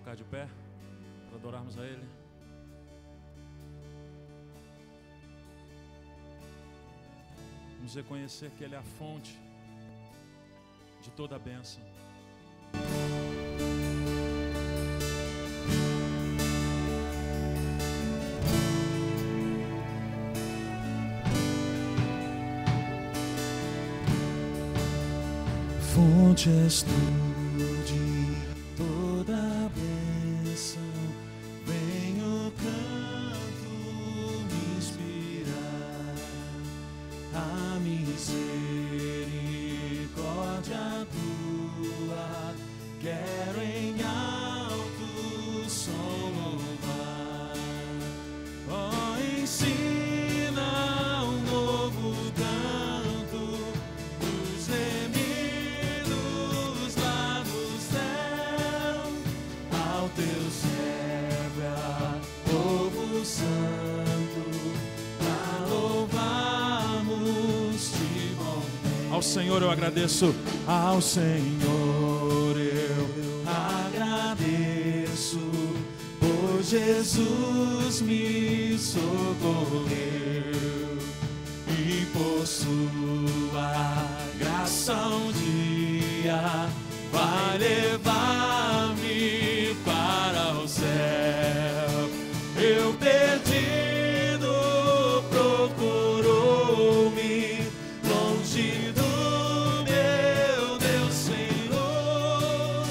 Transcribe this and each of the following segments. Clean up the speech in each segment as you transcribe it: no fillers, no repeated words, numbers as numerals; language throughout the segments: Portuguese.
colocar de pé para adorarmos a Ele? Vamos reconhecer que Ele é a fonte de toda a bênção. Fonte és tu de toda a bênção, vem o canto me inspirar, a misericórdia tua, quero em alto som louvar. Oh, ensina um novo canto dos remidos lá do céu, ao teu servo, povo santo, a louvarmos-te bom Deus. Ao Senhor eu agradeço, ao Senhor eu agradeço, pois Jesus me socorreu e por sua graça um dia vai levar-me para o céu. Eu perdido procurou-me longe do meu Deus Senhor,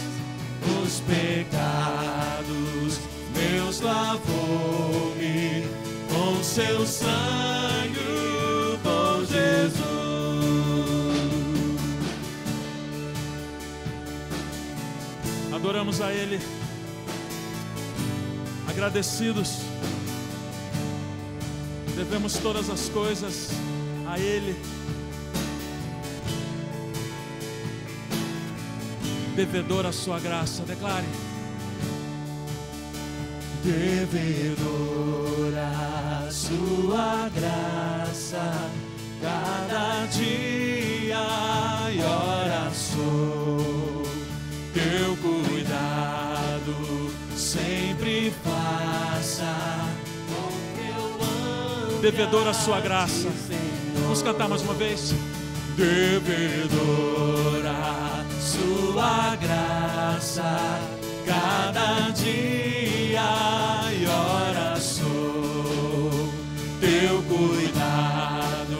os pecados meus lavou-me com seu sangue, bom Jesus. Adoramos a Ele, agradecidos, devemos todas as coisas a Ele, devedor a sua graça. Declare: devedor a sua graça, cada dia e hora sou, teu cuidado sempre faça com que eu ame. Devedor a sua graça. Vamos cantar mais uma vez. Devedor a sua graça, cada dia e hora sou, teu cuidado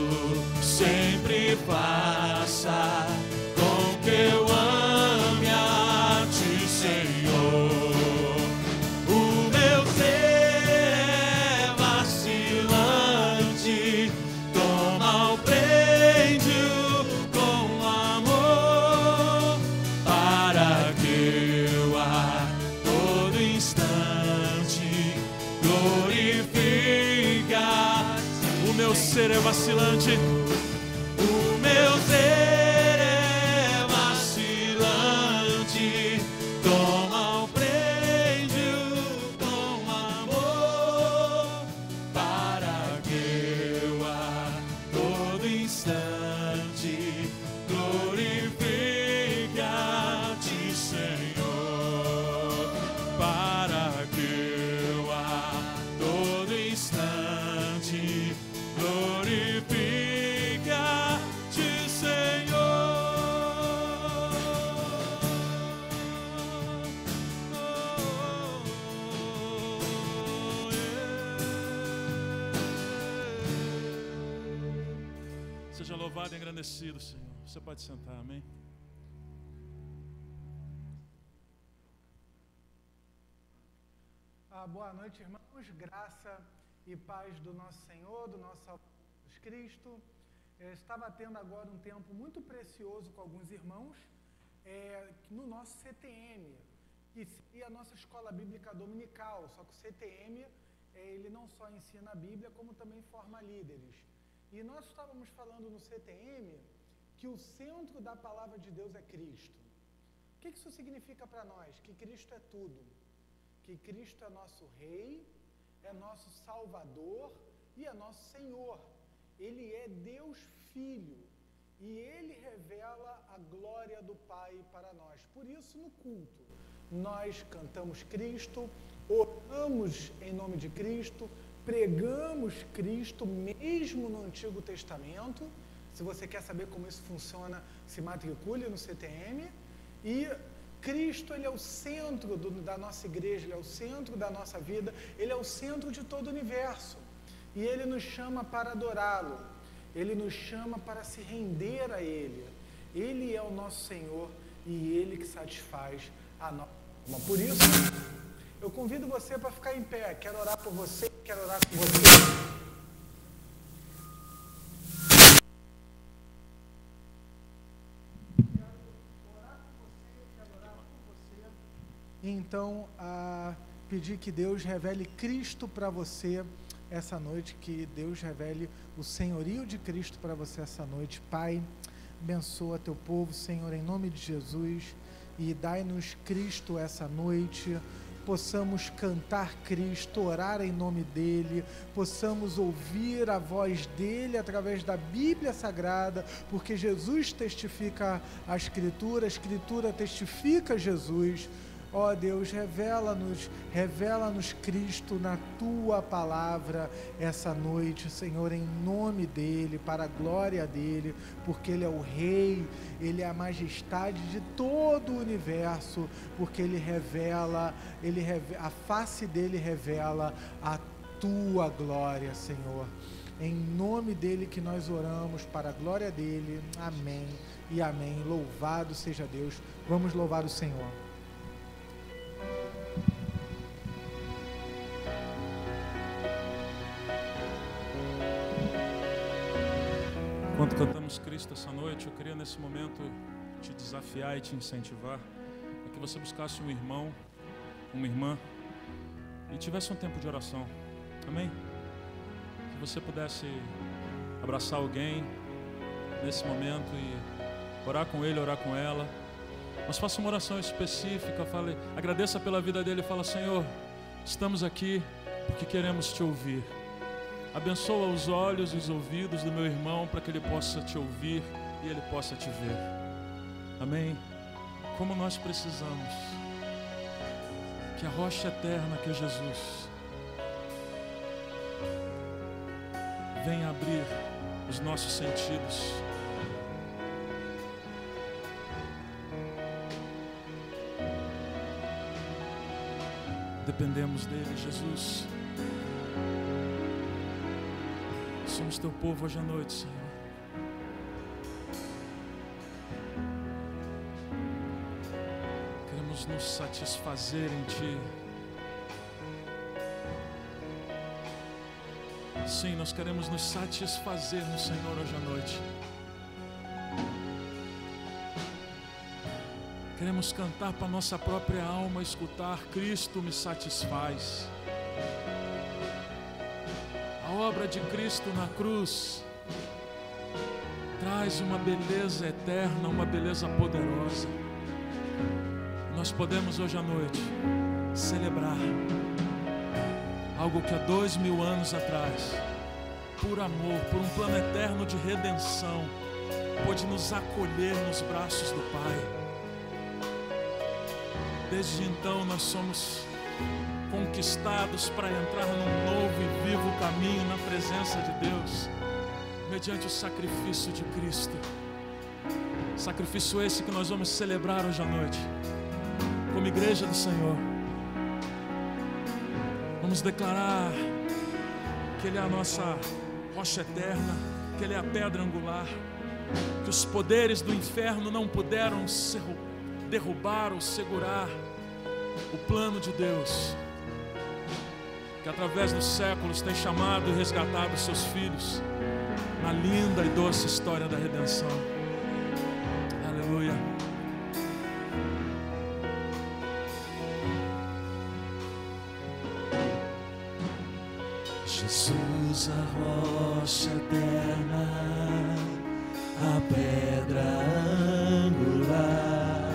sempre faça com que eu ame a ti, Senhor. O meu ser é vacilante, toma o prende-o com amor, para que eu a todo instante glorifica. O meu ser é vacilante, o meu ser é vacilante, toma o prende-o com amor, para que eu a todo instante glorifique a ti, Senhor, para que eu a todo instante glorifique a ti, Senhor. Seja louvado e engrandecido, Senhor. Você pode sentar, amém? Boa noite, irmãos. Graça e paz do nosso Senhor, do nosso Salvador Jesus Cristo. Estava tendo agora um tempo muito precioso com alguns irmãos no nosso CTM, que seria a nossa escola bíblica dominical. Só que o CTM, ele não só ensina a Bíblia, como também forma líderes. E nós estávamos falando no CTM que o centro da palavra de Deus é Cristo. O que isso significa para nós? Que Cristo é tudo. Que Cristo é nosso Rei, é nosso Salvador e é nosso Senhor. Ele é Deus Filho e Ele revela a glória do Pai para nós. Por isso, no culto, nós cantamos Cristo, oramos em nome de Cristo, pregamos Cristo mesmo no Antigo Testamento. Se você quer saber como isso funciona, se matricule no CTM. E Cristo, Ele é o centro da nossa igreja, Ele é o centro da nossa vida, Ele é o centro de todo o universo. E Ele nos chama para adorá-lo, Ele nos chama para se render a Ele. Ele é o nosso Senhor e Ele que satisfaz a nossa alma. Por isso, eu convido você para ficar em pé. Quero orar por você, quero orar com você. Então, pedir que Deus revele Cristo para você essa noite, que Deus revele o senhorio de Cristo para você essa noite. Pai, abençoa teu povo, Senhor, em nome de Jesus, e dai-nos Cristo essa noite, possamos cantar Cristo, orar em nome dEle, possamos ouvir a voz dEle através da Bíblia Sagrada, porque Jesus testifica a Escritura testifica Jesus. Ó Deus, revela-nos Cristo na Tua palavra essa noite, Senhor, em nome dEle, para a glória dEle, porque Ele é o Rei, Ele é a majestade de todo o universo, porque Ele revela, a face dEle revela a Tua glória, Senhor. Em nome dEle que nós oramos, para a glória dEle, amém e amém. Louvado seja Deus. Vamos louvar o Senhor. Enquanto cantamos Cristo essa noite, eu queria nesse momento te desafiar e te incentivar a que você buscasse um irmão, uma irmã e tivesse um tempo de oração. Amém? Que você pudesse abraçar alguém nesse momento e orar com ele, orar com ela. Mas faça uma oração específica, agradeça pela vida dele e fala: Senhor, estamos aqui porque queremos te ouvir. Abençoa os olhos e os ouvidos do meu irmão para que ele possa te ouvir e ele possa te ver. Amém? Como nós precisamos que a rocha eterna, que é Jesus, venha abrir os nossos sentidos. Dependemos dele, Jesus. Somos teu povo hoje à noite, Senhor. Queremos nos satisfazer em Ti. Sim, nós queremos nos satisfazer no Senhor hoje à noite. Queremos cantar para nossa própria alma, escutar: Cristo me satisfaz. A obra de Cristo na cruz traz uma beleza eterna, uma beleza poderosa. Nós podemos hoje à noite celebrar algo que há 2000 anos atrás, por amor, por um plano eterno de redenção, pôde nos acolher nos braços do Pai. Desde então nós somos conquistados para entrar num novo e vivo caminho na presença de Deus, mediante o sacrifício de Cristo. Sacrifício esse que nós vamos celebrar hoje à noite, como igreja do Senhor. Vamos declarar que Ele é a nossa rocha eterna, que Ele é a pedra angular, que os poderes do inferno não puderam derrubar ou segurar o plano de Deus, que através dos séculos tem chamado e resgatado seus filhos na linda e doce história da redenção. Aleluia. Jesus, a rocha eterna, a pedra angular,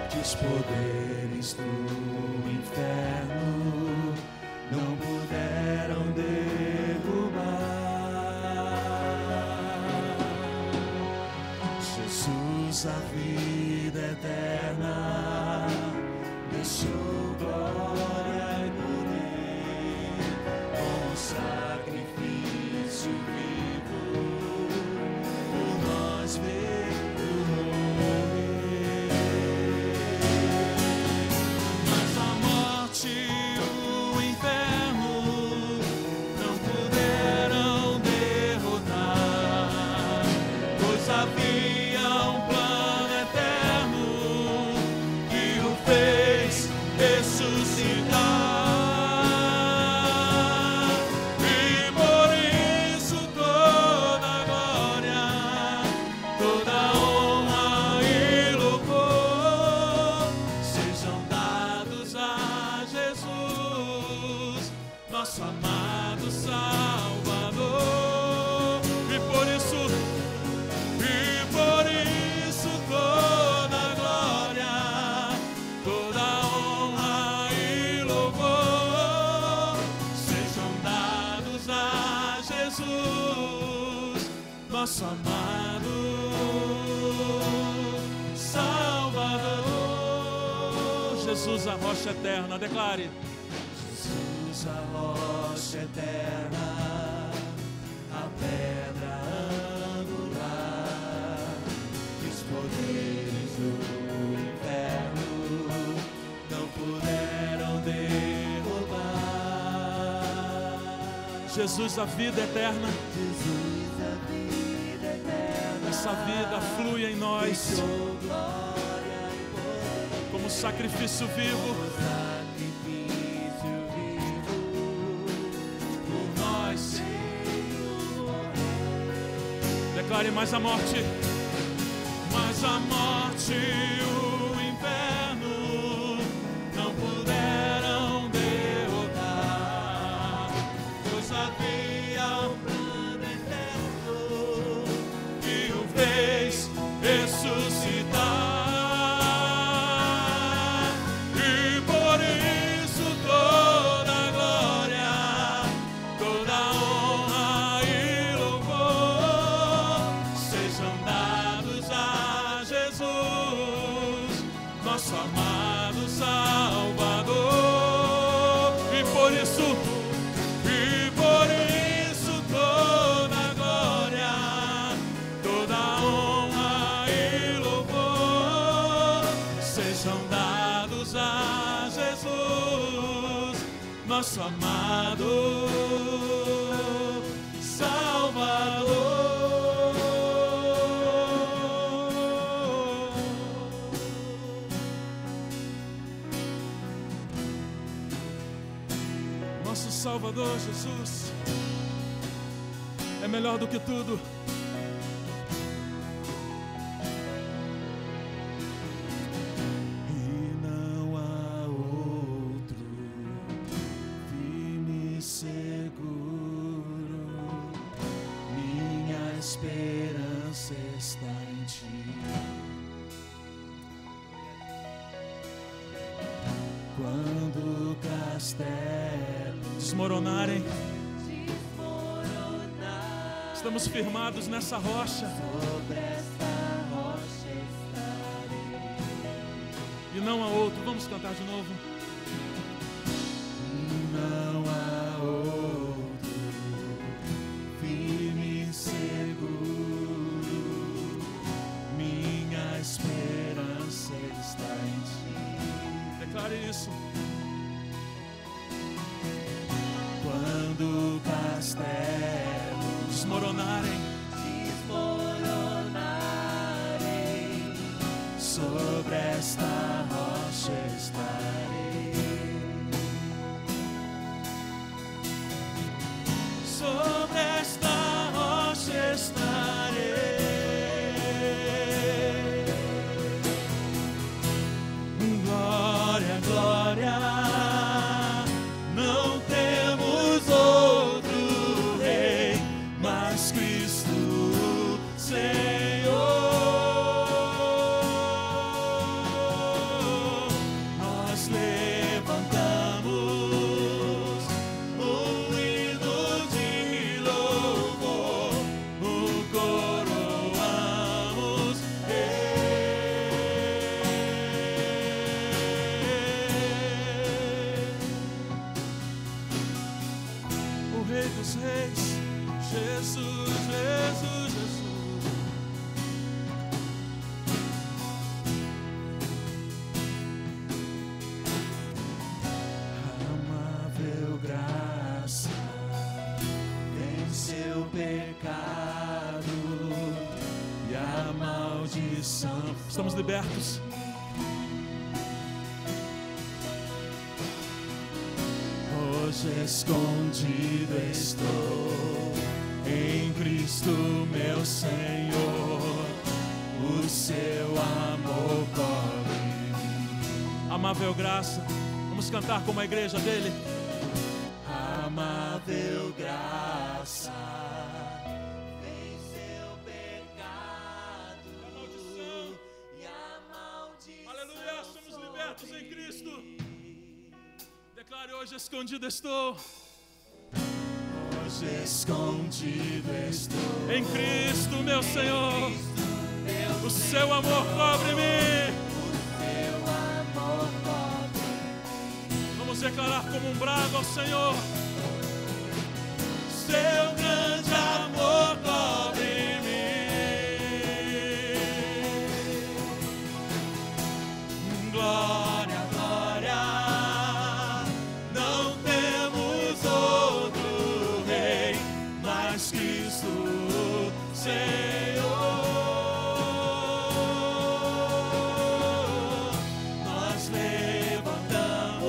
que os poderes do inferno não puderam derrubar. Jesus, a vida eterna, deixou glória e poder, como sacrifício vivo, por nós veio morrer. Mas a morte e o inferno não puderam derrotar, pois havia um plano eterno que o fez ressuscitar. E por isso toda glória, toda honra e louvor sejam dados a Jesus, nosso amado Salvador. E por isso toda glória, toda honra e louvor sejam dados a Jesus, nosso amado Salvador. Jesus, a rocha eterna, declare. Jesus, a rocha eterna, a pedra angular, que os poderes do inferno não puderam derrubar. Jesus, a vida eterna. Jesus, a vida eterna, Essa vida flui em nós deixou glória e poder, como sacrifício vivo. sacrifício vivo, por nós veio morrer. Declare mais a morte. Mas a morte e o inferno não puderam derrotar, pois havia um plano eterno que o fez ressuscitar. E por isso toda glória, toda honra e louvor sejam dados a Jesus, nosso amado Salvador. E por isso toda glória, toda honra e louvor sejam dados a Jesus, nosso amado Salvador. Nosso Salvador, Jesus, é melhor do que tudo. E não há outro firme e seguro, minha esperança está em ti. Quando o castelo Desmoronarem, estamos firmados nessa rocha sobre esta rocha estarei. e não há outro. Vamos cantar de novo. Não há outro firme e seguro, minha esperança está em ti. Declare isso. Quando o castelo Desmoronarem, desmoronarem, sobre esta rocha estarei. dos reis, Jesus, Jesus, Jesus. Amável graça, venceu o pecado e a maldição. Estamos libertos. Hoje escondido estou em Cristo meu Senhor, o seu amor cobre. Amável graça, vamos cantar como a igreja dele. Amável graça, venceu o pecado e a maldição. Aleluia, somos libertos em Cristo. Declare: hoje escondido estou. Hoje escondido estou Em Cristo, meu Senhor. O seu amor cobre-me. Vamos declarar como um brado ao Senhor. seu grande amor cobre-me. Glória, glória, não temos outro rei, mas Cristo Senhor. Nós levantamos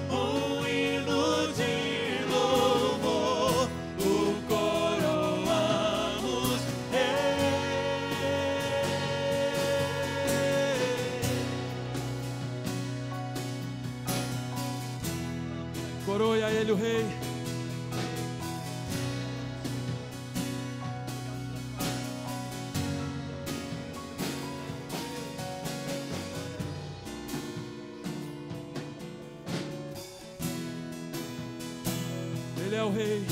um hino de louvor, o coroamos. Coroe a ele o rei. Ele é o rei.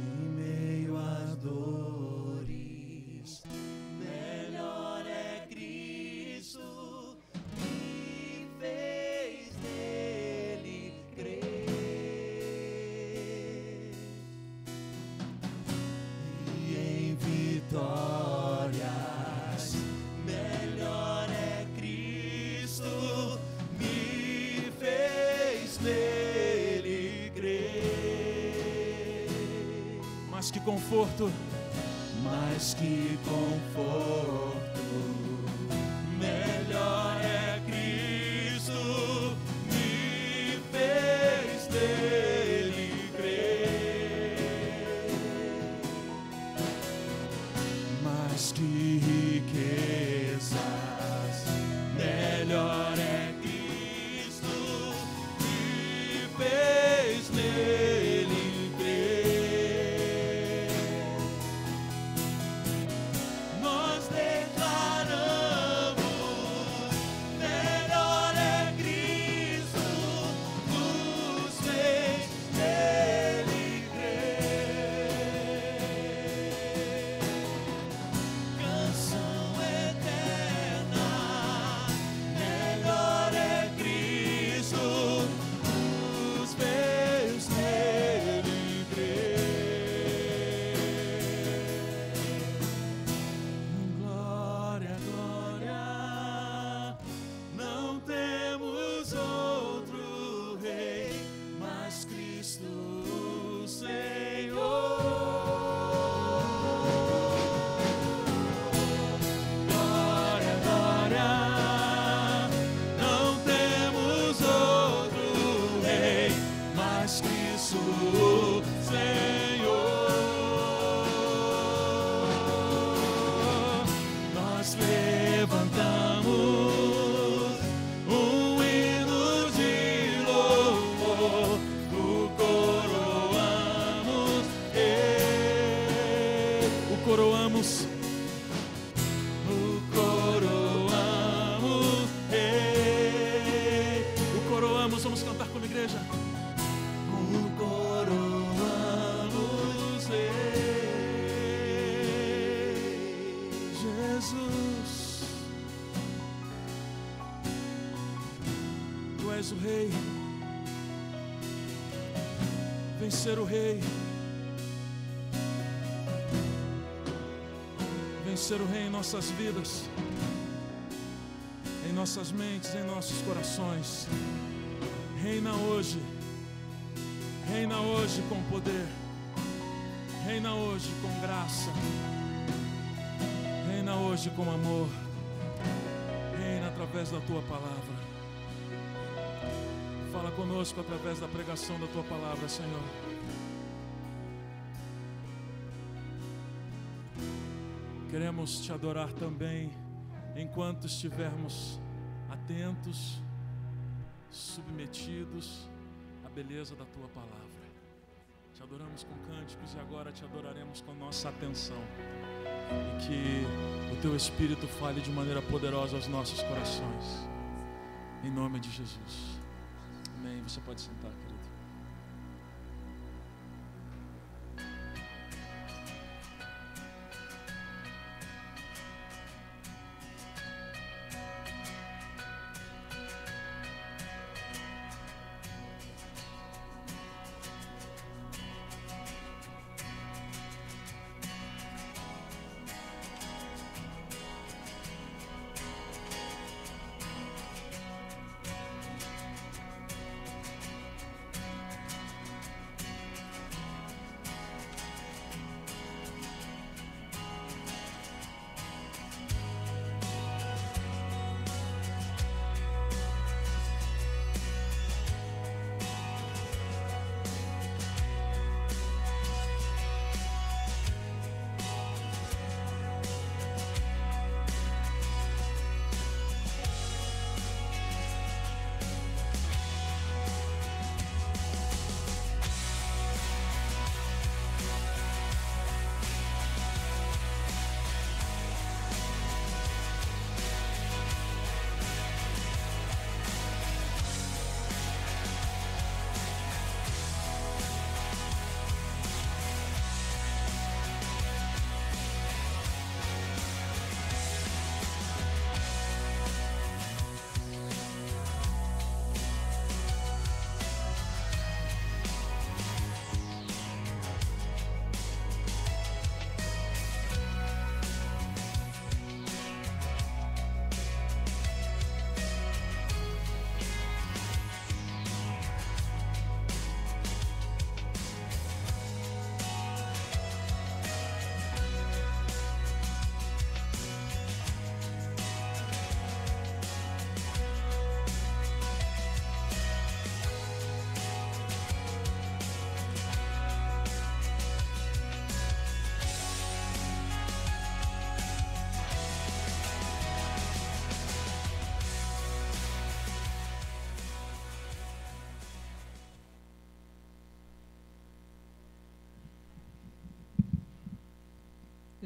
Em meio às dores, melhor é Cristo, que fez nele crer. E em vitórias, melhor é Cristo, me fez nele crer. Mas que conforto. Mas que conforto, melhor é Cristo, me fez nele crer. Mas que riquezas, melhor é Cristo, me fez nele crer. Nós declaramos, melhor é Cristo, nos fez nele crer. Canção eterna, melhor é Cristo, nos fez nele crer. Glória, glória, não temos outro rei, mas Cristo Senhor. Glória, glória, não temos outro rei, mas Cristo Senhor. Nós levantamos um hino de louvor, o coroamos, O coroamos. o coroamos, O coroamos. Vamos cantar como igreja. o coroamos, Jesus. és o Rei. Vem ser o Rei. Vem ser o Rei em nossas vidas, em nossas mentes, em nossos corações. Reina hoje. Reina hoje com poder. Reina hoje com graça. Reina hoje com amor. Reina através da Tua palavra. Fala conosco através da pregação da Tua palavra, Senhor. Queremos Te adorar também enquanto estivermos atentos, submetidos à beleza da Tua palavra. Te adoramos com cânticos e agora Te adoraremos com nossa atenção. E que o Teu Espírito fale de maneira poderosa aos nossos corações. Em nome de Jesus. Amém. Você pode sentar, querido.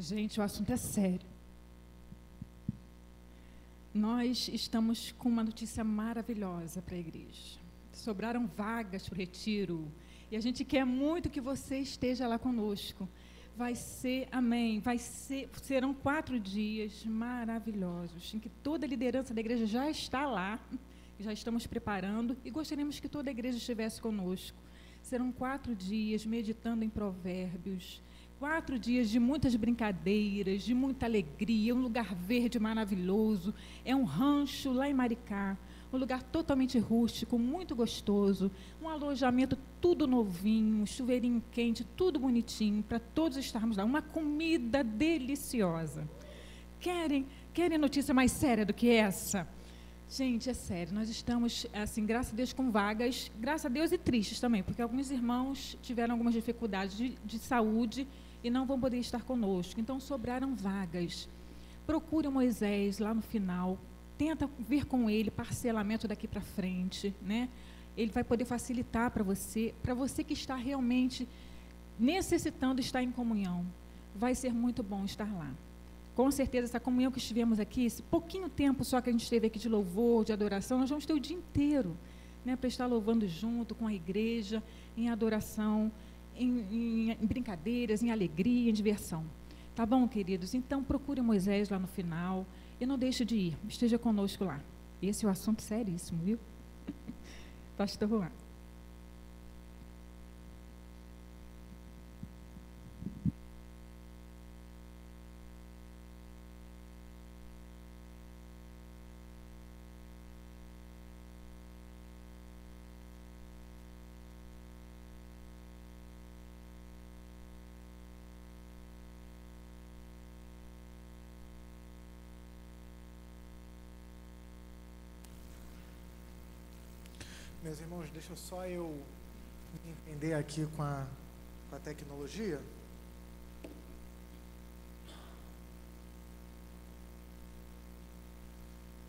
Gente, o assunto é sério. Nós estamos com uma notícia maravilhosa para a igreja. Sobraram vagas para o retiro. E a gente quer muito que você esteja lá conosco. Vai ser, amém, serão 4 dias maravilhosos, em que toda a liderança da igreja já está lá, já estamos preparando, e gostaríamos que toda a igreja estivesse conosco. Serão 4 dias meditando em provérbios, 4 dias de muitas brincadeiras, de muita alegria, um lugar verde maravilhoso, é um rancho lá em Maricá, um lugar totalmente rústico, muito gostoso, um alojamento tudo novinho, um chuveirinho quente, tudo bonitinho, para todos estarmos lá, uma comida deliciosa. Querem notícia mais séria do que essa? Gente, é sério, nós estamos, assim, graças a Deus, com vagas, graças a Deus, e tristes também, porque alguns irmãos tiveram algumas dificuldades de saúde e não vão poder estar conosco, então sobraram vagas. Procure o Moisés lá no final, tenta ver com ele parcelamento daqui para frente, né? Ele vai poder facilitar para você que está realmente necessitando estar em comunhão. Vai ser muito bom estar lá. Com certeza, essa comunhão que estivemos aqui, esse pouquinho tempo só que a gente esteve aqui de louvor, de adoração, nós vamos ter o dia inteiro, né, para estar louvando junto com a igreja, em adoração, em brincadeiras, em alegria, em diversão. Tá bom, queridos? Então, procure Moisés lá no final e não deixe de ir, esteja conosco lá. Esse é o assunto seríssimo, viu? Pastor Juan. Meus irmãos, deixa só eu me entender aqui com a tecnologia.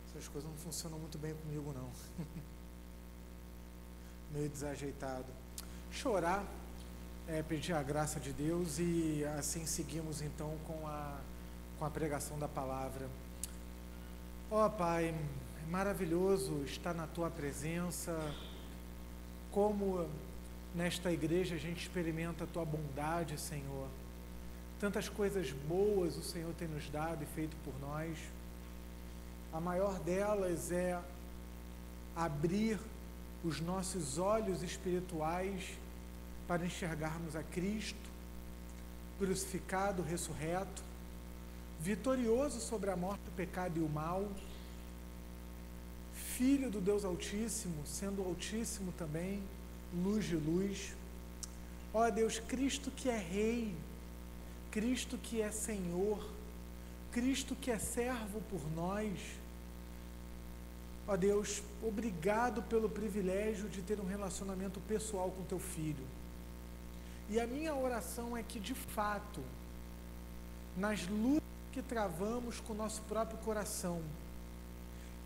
Essas coisas não funcionam muito bem comigo, não. Meio desajeitado. Chorar, pedir a graça de Deus e assim seguimos então com a pregação da palavra. Ó Pai, é maravilhoso estar na Tua presença, como nesta igreja a gente experimenta a Tua bondade, Senhor. Tantas coisas boas o Senhor tem nos dado e feito por nós. A maior delas é abrir os nossos olhos espirituais para enxergarmos a Cristo, crucificado, ressurreto, vitorioso sobre a morte, o pecado e o mal, Filho do Deus Altíssimo, sendo Altíssimo também, luz de luz. Ó Deus, Cristo que é Rei, Cristo que é Senhor, Cristo que é servo por nós. Ó Deus, obrigado pelo privilégio de ter um relacionamento pessoal com Teu Filho. E a minha oração é que, de fato, nas lutas que travamos com o nosso próprio coração,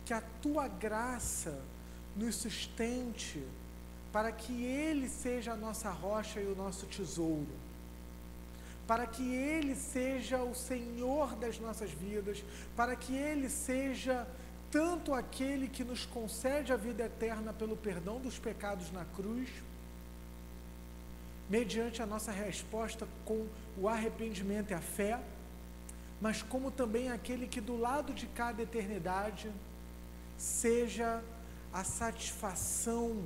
que a Tua graça nos sustente para que Ele seja a nossa rocha e o nosso tesouro, para que Ele seja o Senhor das nossas vidas, para que Ele seja tanto aquele que nos concede a vida eterna pelo perdão dos pecados na cruz, mediante a nossa resposta com o arrependimento e a fé, mas como também aquele que do lado de cada eternidade seja a satisfação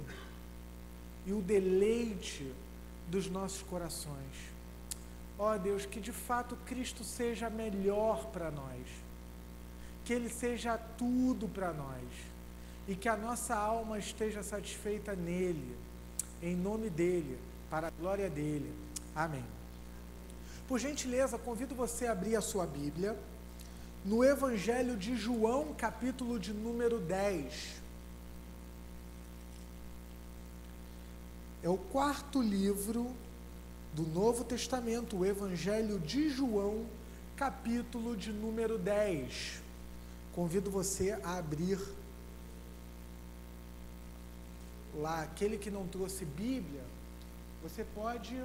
e o deleite dos nossos corações. Ó Deus, que de fato Cristo seja melhor para nós, que Ele seja tudo para nós, e que a nossa alma esteja satisfeita nele, em nome dEle, para a glória dEle. Amém. Por gentileza, convido você a abrir a sua Bíblia no Evangelho de João, capítulo de número 10. É o quarto livro do Novo Testamento, o Evangelho de João, capítulo de número 10. Convido você a abrir lá. Aquele que não trouxe Bíblia, você pode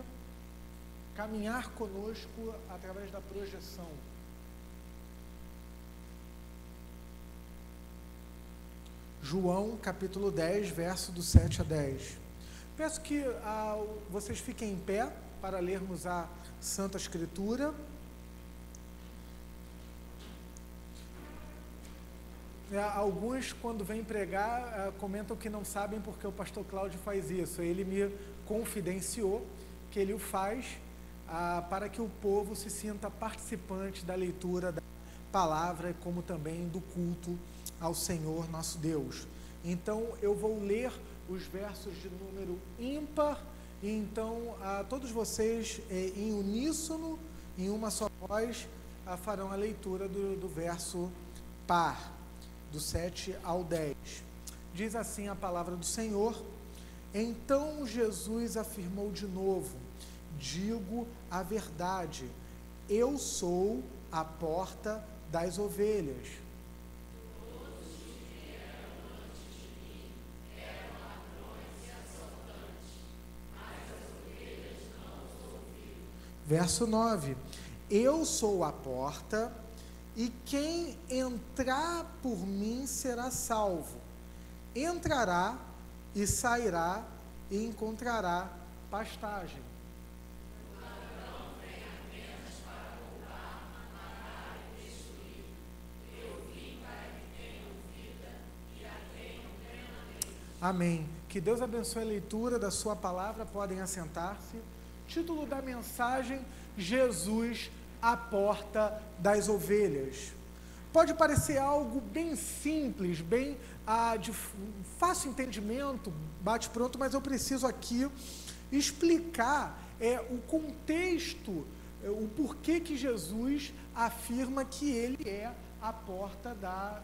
caminhar conosco através da projeção. João, capítulo 10, verso do 7 a 10. Peço que vocês fiquem em pé para lermos a Santa Escritura. Alguns, quando vêm pregar, comentam que não sabem porque o pastor Cláudio faz isso. Ele me confidenciou que ele o faz para que o povo se sinta participante da leitura da palavra, como também do culto ao Senhor nosso Deus. Então, eu vou ler os versos de número ímpar, e então todos vocês, em uníssono, em uma só voz, farão a leitura do verso par, do 7 ao 10. Diz assim a palavra do Senhor: Então Jesus afirmou de novo: digo a verdade, eu sou a porta das ovelhas. Verso 9: Eu sou a porta, e quem entrar por mim será salvo. Entrará e sairá e encontrará pastagem. Amém. Que Deus abençoe a leitura da sua palavra, podem assentar-se. Título da mensagem: Jesus, a porta das ovelhas. Pode parecer algo bem simples, bem de fácil entendimento, bate pronto, mas eu preciso aqui explicar o contexto, o porquê que Jesus afirma que ele é a porta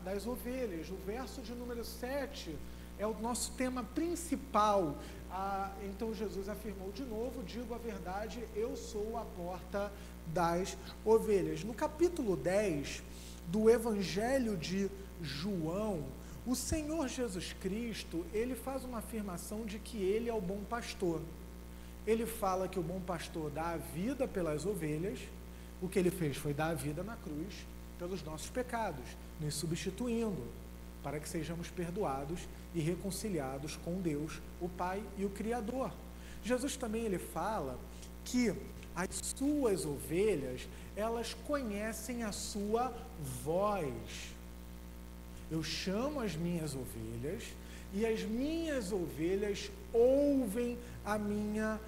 das ovelhas. O verso de número 7 é o nosso tema principal. Então Jesus afirmou de novo: digo a verdade, eu sou a porta das ovelhas. No capítulo 10 do Evangelho de João, o Senhor Jesus Cristo, ele faz uma afirmação de que ele é o bom pastor. Ele fala que o bom pastor dá a vida pelas ovelhas. O que ele fez foi dar a vida na cruz pelos nossos pecados, nos substituindo, para que sejamos perdoados e reconciliados com Deus, o Pai e o Criador. Jesus também ele fala que as suas ovelhas, elas conhecem a sua voz. Eu chamo as minhas ovelhas e as minhas ovelhas ouvem a minha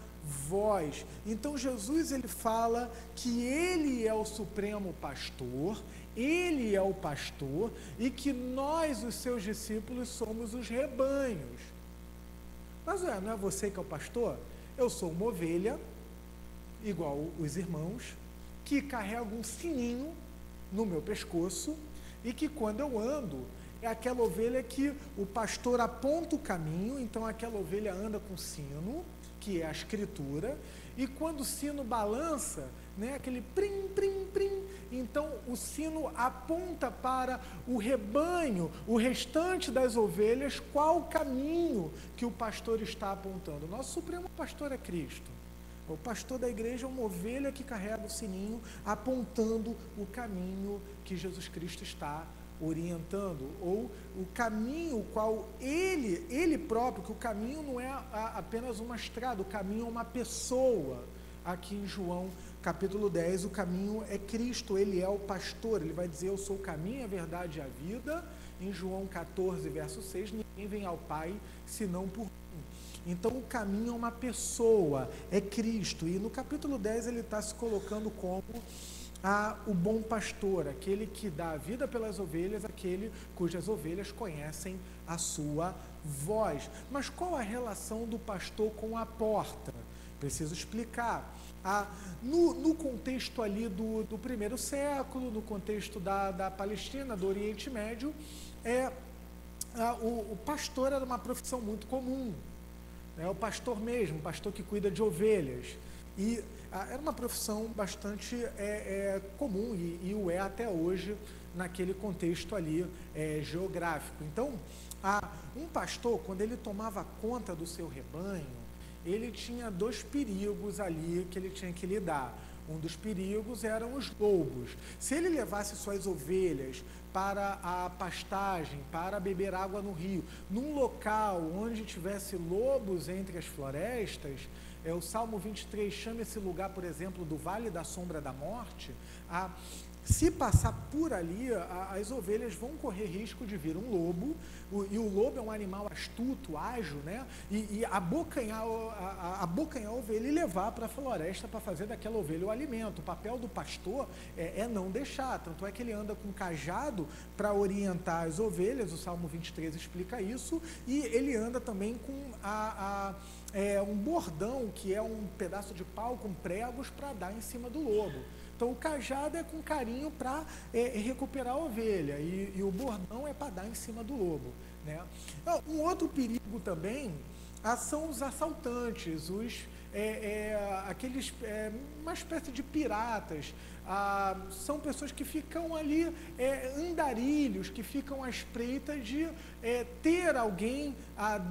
voz. Então Jesus ele fala que ele é o supremo pastor, ele é o pastor e que nós, os seus discípulos, somos os rebanhos. Mas não é você que é o pastor? Eu sou uma ovelha, igual os irmãos, que carrega um sininho no meu pescoço e que quando eu ando, é aquela ovelha que o pastor aponta o caminho. Então aquela ovelha anda com sino, que é a escritura, e quando o sino balança, né, aquele prim, prim, prim, então o sino aponta para o rebanho, o restante das ovelhas, qual caminho que o pastor está apontando. O nosso supremo pastor é Cristo. O pastor da igreja é uma ovelha que carrega o sininho, apontando o caminho que Jesus Cristo está orientando, ou o caminho qual ele próprio, que o caminho não é apenas uma estrada, o caminho é uma pessoa. Aqui em João capítulo 10, o caminho é Cristo, ele é o pastor. Ele vai dizer: eu sou o caminho, a verdade e a vida. Em João 14, verso 6, ninguém vem ao Pai senão por mim. Então o caminho é uma pessoa, é Cristo. E no capítulo 10 ele está se colocando como o bom pastor, aquele que dá a vida pelas ovelhas, aquele cujas ovelhas conhecem a sua voz. Mas qual a relação do pastor com a porta? Preciso explicar. No contexto ali do primeiro século, no contexto da Palestina, do Oriente Médio, o pastor era uma profissão muito comum. O pastor mesmo, o pastor que cuida de ovelhas. E era uma profissão bastante comum e o é até hoje naquele contexto ali geográfico. Então, um pastor, quando ele tomava conta do seu rebanho, ele tinha dois perigos ali que ele tinha que lidar. Um dos perigos eram os lobos. Se ele levasse suas ovelhas para a pastagem, para beber água no rio, num local onde tivesse lobos entre as florestas, o Salmo 23 chama esse lugar, por exemplo, do Vale da Sombra da Morte. Se passar por ali, as ovelhas vão correr risco de vir um lobo, e o lobo é um animal astuto, ágil, né? E abocanhar a ovelha e levar para a floresta para fazer daquela ovelha o alimento. O papel do pastor é não deixar, tanto é que ele anda com um cajado para orientar as ovelhas, o Salmo 23 explica isso, e ele anda também com um bordão, que é um pedaço de pau com pregos para dar em cima do lobo. Então o cajado é com carinho para recuperar a ovelha, e o bordão é para dar em cima do lobo, né? Um outro perigo também são os assaltantes, uma espécie de piratas. São pessoas que ficam ali, andarilhos, que ficam à espreita de ter alguém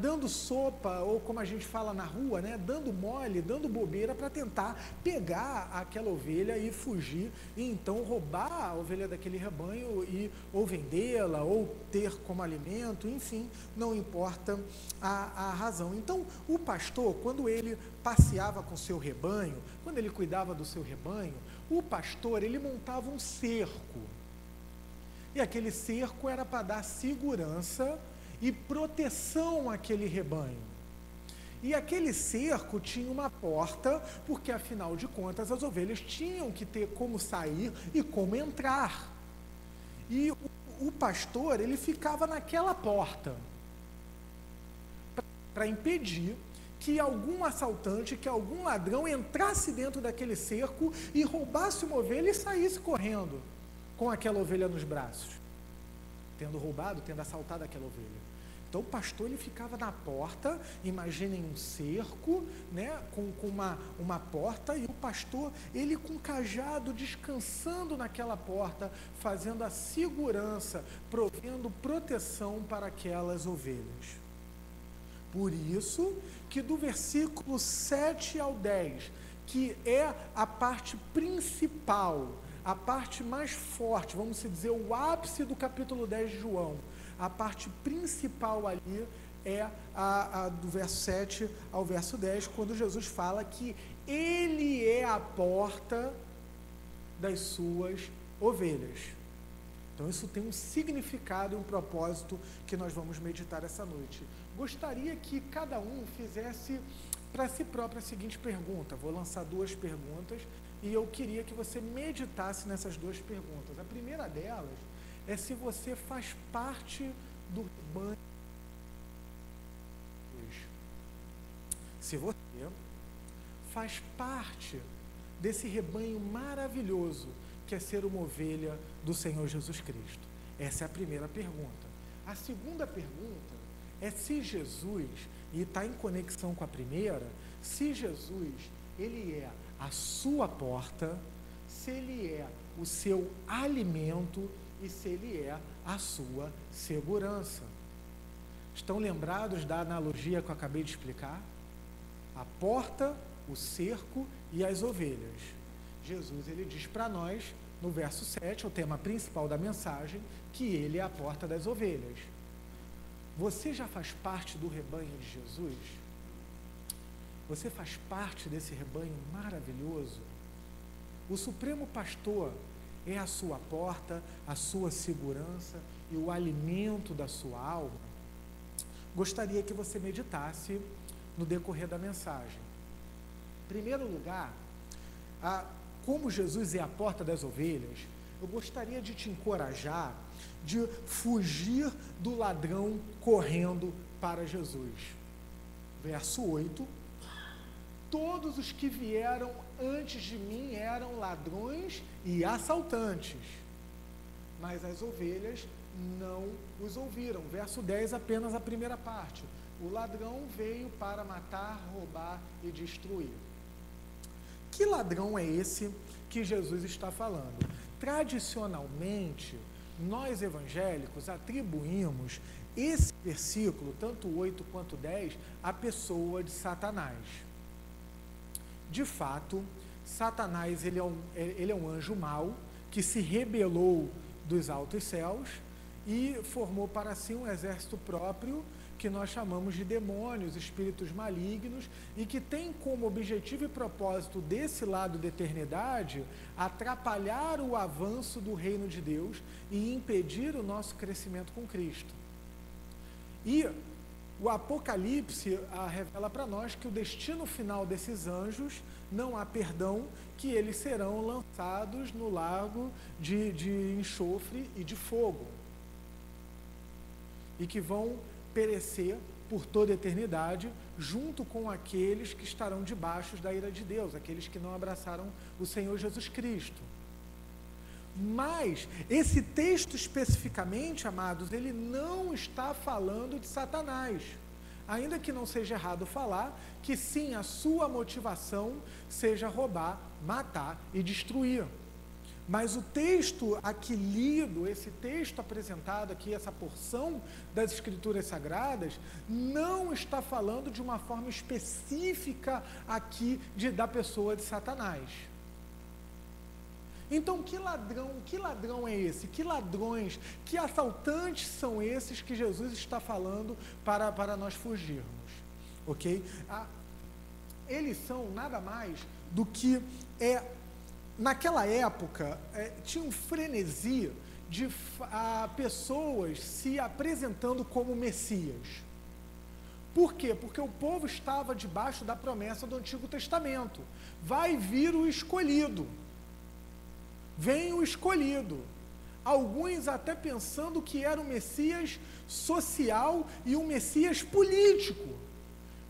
dando sopa, ou como a gente fala na rua, né, dando mole, dando bobeira para tentar pegar aquela ovelha e fugir, e então roubar a ovelha daquele rebanho, ou vendê-la, ou ter como alimento, enfim, não importa a razão. Então, o pastor, quando ele passeava com o seu rebanho, quando ele cuidava do seu rebanho, o pastor, ele montava um cerco. E aquele cerco era para dar segurança e proteção àquele rebanho. E aquele cerco tinha uma porta, porque afinal de contas as ovelhas tinham que ter como sair e como entrar. E o pastor, ele ficava naquela porta para impedir que algum assaltante, que algum ladrão entrasse dentro daquele cerco e roubasse uma ovelha e saísse correndo com aquela ovelha nos braços, tendo roubado, tendo assaltado aquela ovelha. Então o pastor, ele ficava na porta, imaginem um cerco, né, com uma porta, e o pastor, ele com cajado, descansando naquela porta, fazendo a segurança, provendo proteção para aquelas ovelhas. Por isso que do versículo 7 ao 10, que é a parte principal, a parte mais forte, vamos dizer, o ápice do capítulo 10 de João, a parte principal ali é do verso 7 ao verso 10, quando Jesus fala que Ele é a porta das suas ovelhas. Então isso tem um significado e um propósito que nós vamos meditar essa noite. Gostaria que cada um fizesse para si próprio a seguinte pergunta. Vou lançar 2 perguntas e eu queria que você meditasse nessas 2 perguntas. A primeira delas é se você faz parte do rebanho. Se você faz parte desse rebanho maravilhoso que é ser uma ovelha do Senhor Jesus Cristo. Essa é a primeira pergunta. A segunda pergunta é se Jesus, e está em conexão com a primeira, se Jesus, ele é a sua porta, se ele é o seu alimento e se ele é a sua segurança. Estão lembrados da analogia que eu acabei de explicar? A porta, o cerco e as ovelhas. Jesus, ele diz para nós, no verso 7, o tema principal da mensagem, que ele é a porta das ovelhas. Você já faz parte do rebanho de Jesus? Você faz parte desse rebanho maravilhoso? O Supremo Pastor é a sua porta, a sua segurança e o alimento da sua alma? Gostaria que você meditasse no decorrer da mensagem. Em primeiro lugar, como Jesus é a porta das ovelhas, eu gostaria de te encorajar de fugir do ladrão correndo para Jesus. Verso 8: todos os que vieram antes de mim eram ladrões e assaltantes, mas as ovelhas não os ouviram. Verso 10, apenas a primeira parte. O ladrão veio para matar, roubar e destruir. Que ladrão é esse que Jesus está falando? Tradicionalmente, nós evangélicos atribuímos esse versículo, tanto 8 quanto 10, à pessoa de Satanás. De fato, Satanás ele é um anjo mau que se rebelou dos altos céus e formou para si um exército próprio que nós chamamos de demônios, espíritos malignos, e que tem como objetivo e propósito desse lado da eternidade atrapalhar o avanço do reino de Deus e impedir o nosso crescimento com Cristo. E o Apocalipse revela para nós que o destino final desses anjos não há perdão, que eles serão lançados no lago de enxofre e de fogo, e que vão perecer por toda a eternidade, junto com aqueles que estarão debaixo da ira de Deus, aqueles que não abraçaram o Senhor Jesus Cristo. Mas esse texto especificamente, amados, ele não está falando de Satanás, ainda que não seja errado falar que sim, a sua motivação seja roubar, matar e destruir. Mas o texto aqui lido, esse texto apresentado aqui, essa porção das Escrituras Sagradas, não está falando de uma forma específica aqui da pessoa de Satanás. Então, que ladrão é esse? Que ladrões, que assaltantes são esses que Jesus está falando para nós fugirmos? Ok? Eles são nada mais do que naquela época, tinha um frenesi de pessoas se apresentando como Messias. Por quê? Porque o povo estava debaixo da promessa do Antigo Testamento. Vai vir o escolhido. Vem o escolhido. Alguns até pensando que era um Messias social e um Messias político,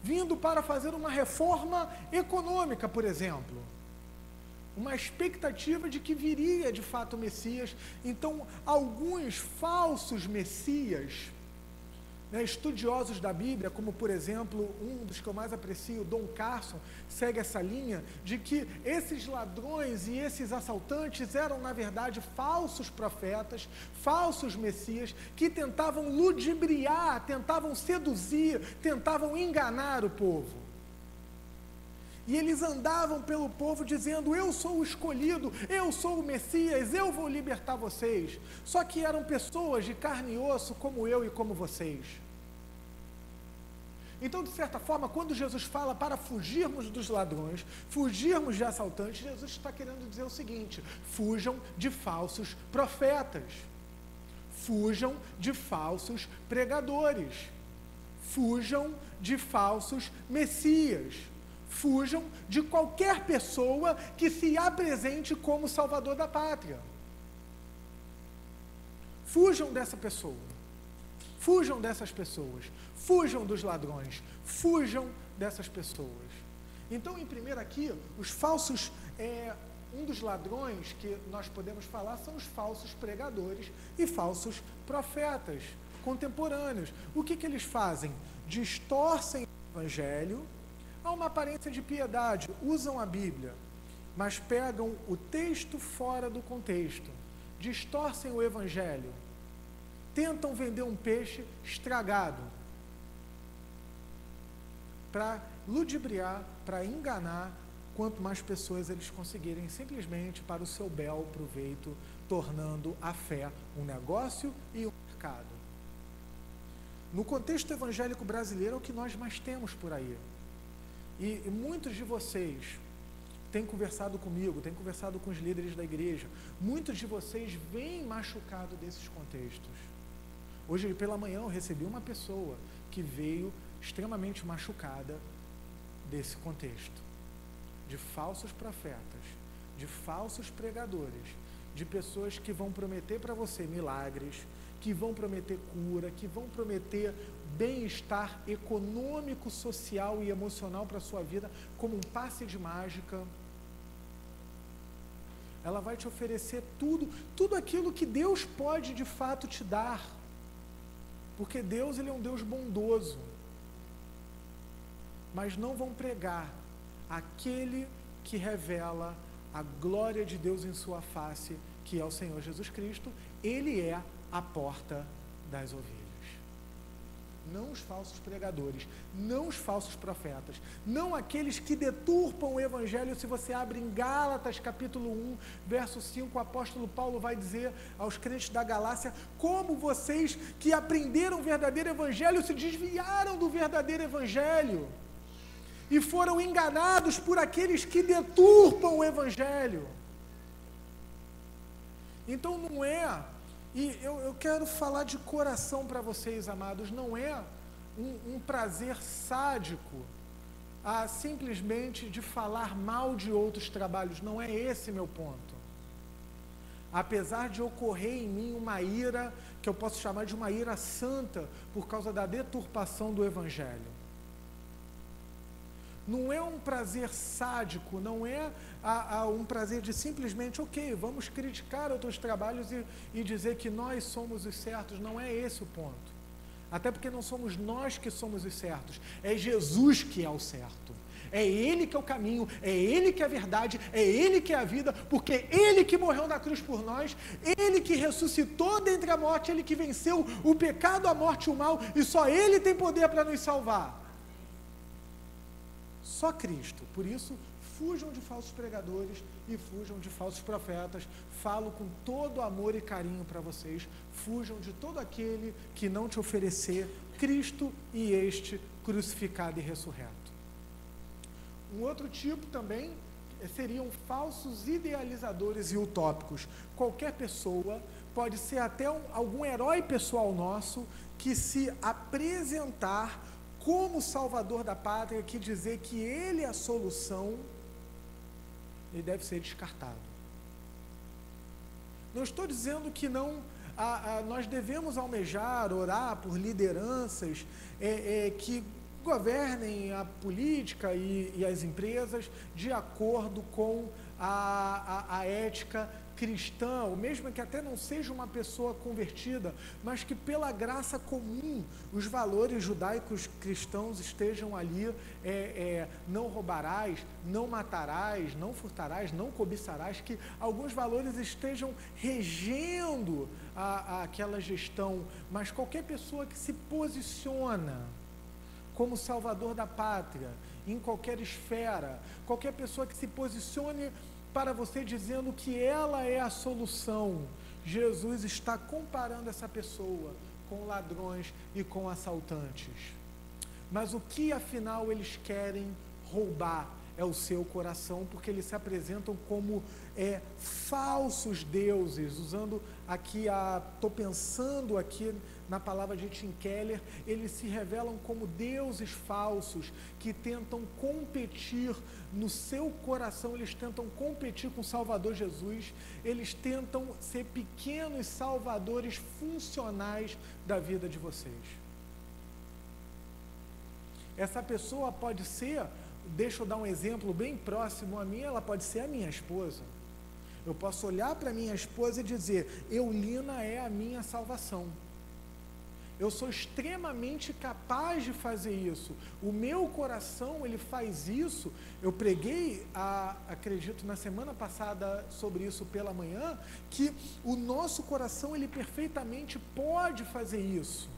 vindo para fazer uma reforma econômica, por exemplo. Uma expectativa de que viria de fato o Messias. Então, alguns falsos Messias, né, estudiosos da Bíblia, como por exemplo, um dos que eu mais aprecio, Don Carson, segue essa linha de que esses ladrões e esses assaltantes eram, na verdade, falsos profetas, falsos messias, que tentavam ludibriar, tentavam seduzir, tentavam enganar o povo. E eles andavam pelo povo dizendo: eu sou o escolhido, eu sou o Messias, eu vou libertar vocês. Só que eram pessoas de carne e osso como eu e como vocês. Então, de certa forma, quando Jesus fala para fugirmos dos ladrões, fugirmos de assaltantes, Jesus está querendo dizer o seguinte: fujam de falsos profetas, fujam de falsos pregadores, fujam de falsos messias, fujam de qualquer pessoa que se apresente como salvador da pátria. Fujam dessa pessoa. Fujam dessas pessoas. Fujam dos ladrões. Fujam dessas pessoas. Então, em primeiro aqui, os falsos, um dos ladrões que nós podemos falar são os falsos pregadores e falsos profetas contemporâneos. O que eles fazem? Distorcem o evangelho. Há uma aparência de piedade, usam a Bíblia, mas pegam o texto fora do contexto, distorcem o evangelho, tentam vender um peixe estragado, para ludibriar, para enganar, quanto mais pessoas eles conseguirem, simplesmente para o seu bel proveito, tornando a fé um negócio e um mercado. No contexto evangélico brasileiro é o que nós mais temos por aí. E muitos de vocês têm conversado comigo, têm conversado com os líderes da igreja, muitos de vocês vêm machucados desses contextos. Hoje pela manhã eu recebi uma pessoa que veio extremamente machucada desse contexto, de falsos profetas, de falsos pregadores, de pessoas que vão prometer para você milagres, que vão prometer cura, que vão prometer bem-estar econômico, social e emocional para a sua vida, como um passe de mágica. Ela vai te oferecer tudo aquilo que Deus pode de fato te dar, porque Deus, Ele é um Deus bondoso, mas não vão pregar aquele que revela a glória de Deus em sua face, que é o Senhor Jesus Cristo. Ele é a porta das ovelhas. Não os falsos pregadores, não os falsos profetas, não aqueles que deturpam o evangelho. Se você abre em Gálatas capítulo 1, verso 5, o apóstolo Paulo vai dizer aos crentes da Galácia: como vocês que aprenderam o verdadeiro evangelho se desviaram do verdadeiro evangelho e foram enganados por aqueles que deturpam o evangelho. Então não é... E eu quero falar de coração para vocês, amados, não é um prazer sádico simplesmente de falar mal de outros trabalhos, não é esse meu ponto. Apesar de ocorrer em mim uma ira, que eu posso chamar de uma ira santa, por causa da deturpação do evangelho. Não é um prazer sádico, não é um prazer de simplesmente, ok, vamos criticar outros trabalhos e dizer que nós somos os certos. Não é esse o ponto. Até porque não somos nós que somos os certos, é Jesus que é o certo. É Ele que é o caminho, é Ele que é a verdade, é Ele que é a vida, porque Ele que morreu na cruz por nós, Ele que ressuscitou dentre a morte, Ele que venceu o pecado, a morte e o mal, e só Ele tem poder para nos salvar. Só Cristo. Por isso, fujam de falsos pregadores e fujam de falsos profetas. Falo com todo amor e carinho para vocês. Fujam de todo aquele que não te oferecer Cristo e este crucificado e ressurreto. Um outro tipo também seriam falsos idealizadores e utópicos. Qualquer pessoa, pode ser até algum herói pessoal nosso, que se apresentar como salvador da pátria, que dizer que ele é a solução, ele deve ser descartado. Não estou dizendo que não, nós devemos almejar, orar por lideranças que governem a política e as empresas de acordo com a ética cristã, ou mesmo que até não seja uma pessoa convertida, mas que pela graça comum, os valores judaicos cristãos estejam ali, não roubarás, não matarás, não furtarás, não cobiçarás, que alguns valores estejam regendo aquela gestão, mas qualquer pessoa que se posiciona como salvador da pátria, em qualquer esfera, qualquer pessoa que se posicione para você dizendo que ela é a solução, Jesus está comparando essa pessoa com ladrões e com assaltantes. Mas o que afinal eles querem roubar é o seu coração, porque eles se apresentam como falsos deuses, usando aqui, estou pensando aqui na palavra de Tim Keller, eles se revelam como deuses falsos, que tentam competir no seu coração, eles tentam competir com o Salvador Jesus, eles tentam ser pequenos salvadores funcionais da vida de vocês. Essa pessoa pode ser, deixa eu dar um exemplo bem próximo a mim, ela pode ser a minha esposa. Eu posso olhar para minha esposa e dizer, Eulina é a minha salvação. Eu sou extremamente capaz de fazer isso. O meu coração, ele faz isso. Eu preguei, acredito, na semana passada sobre isso pela manhã, que o nosso coração, ele perfeitamente pode fazer isso,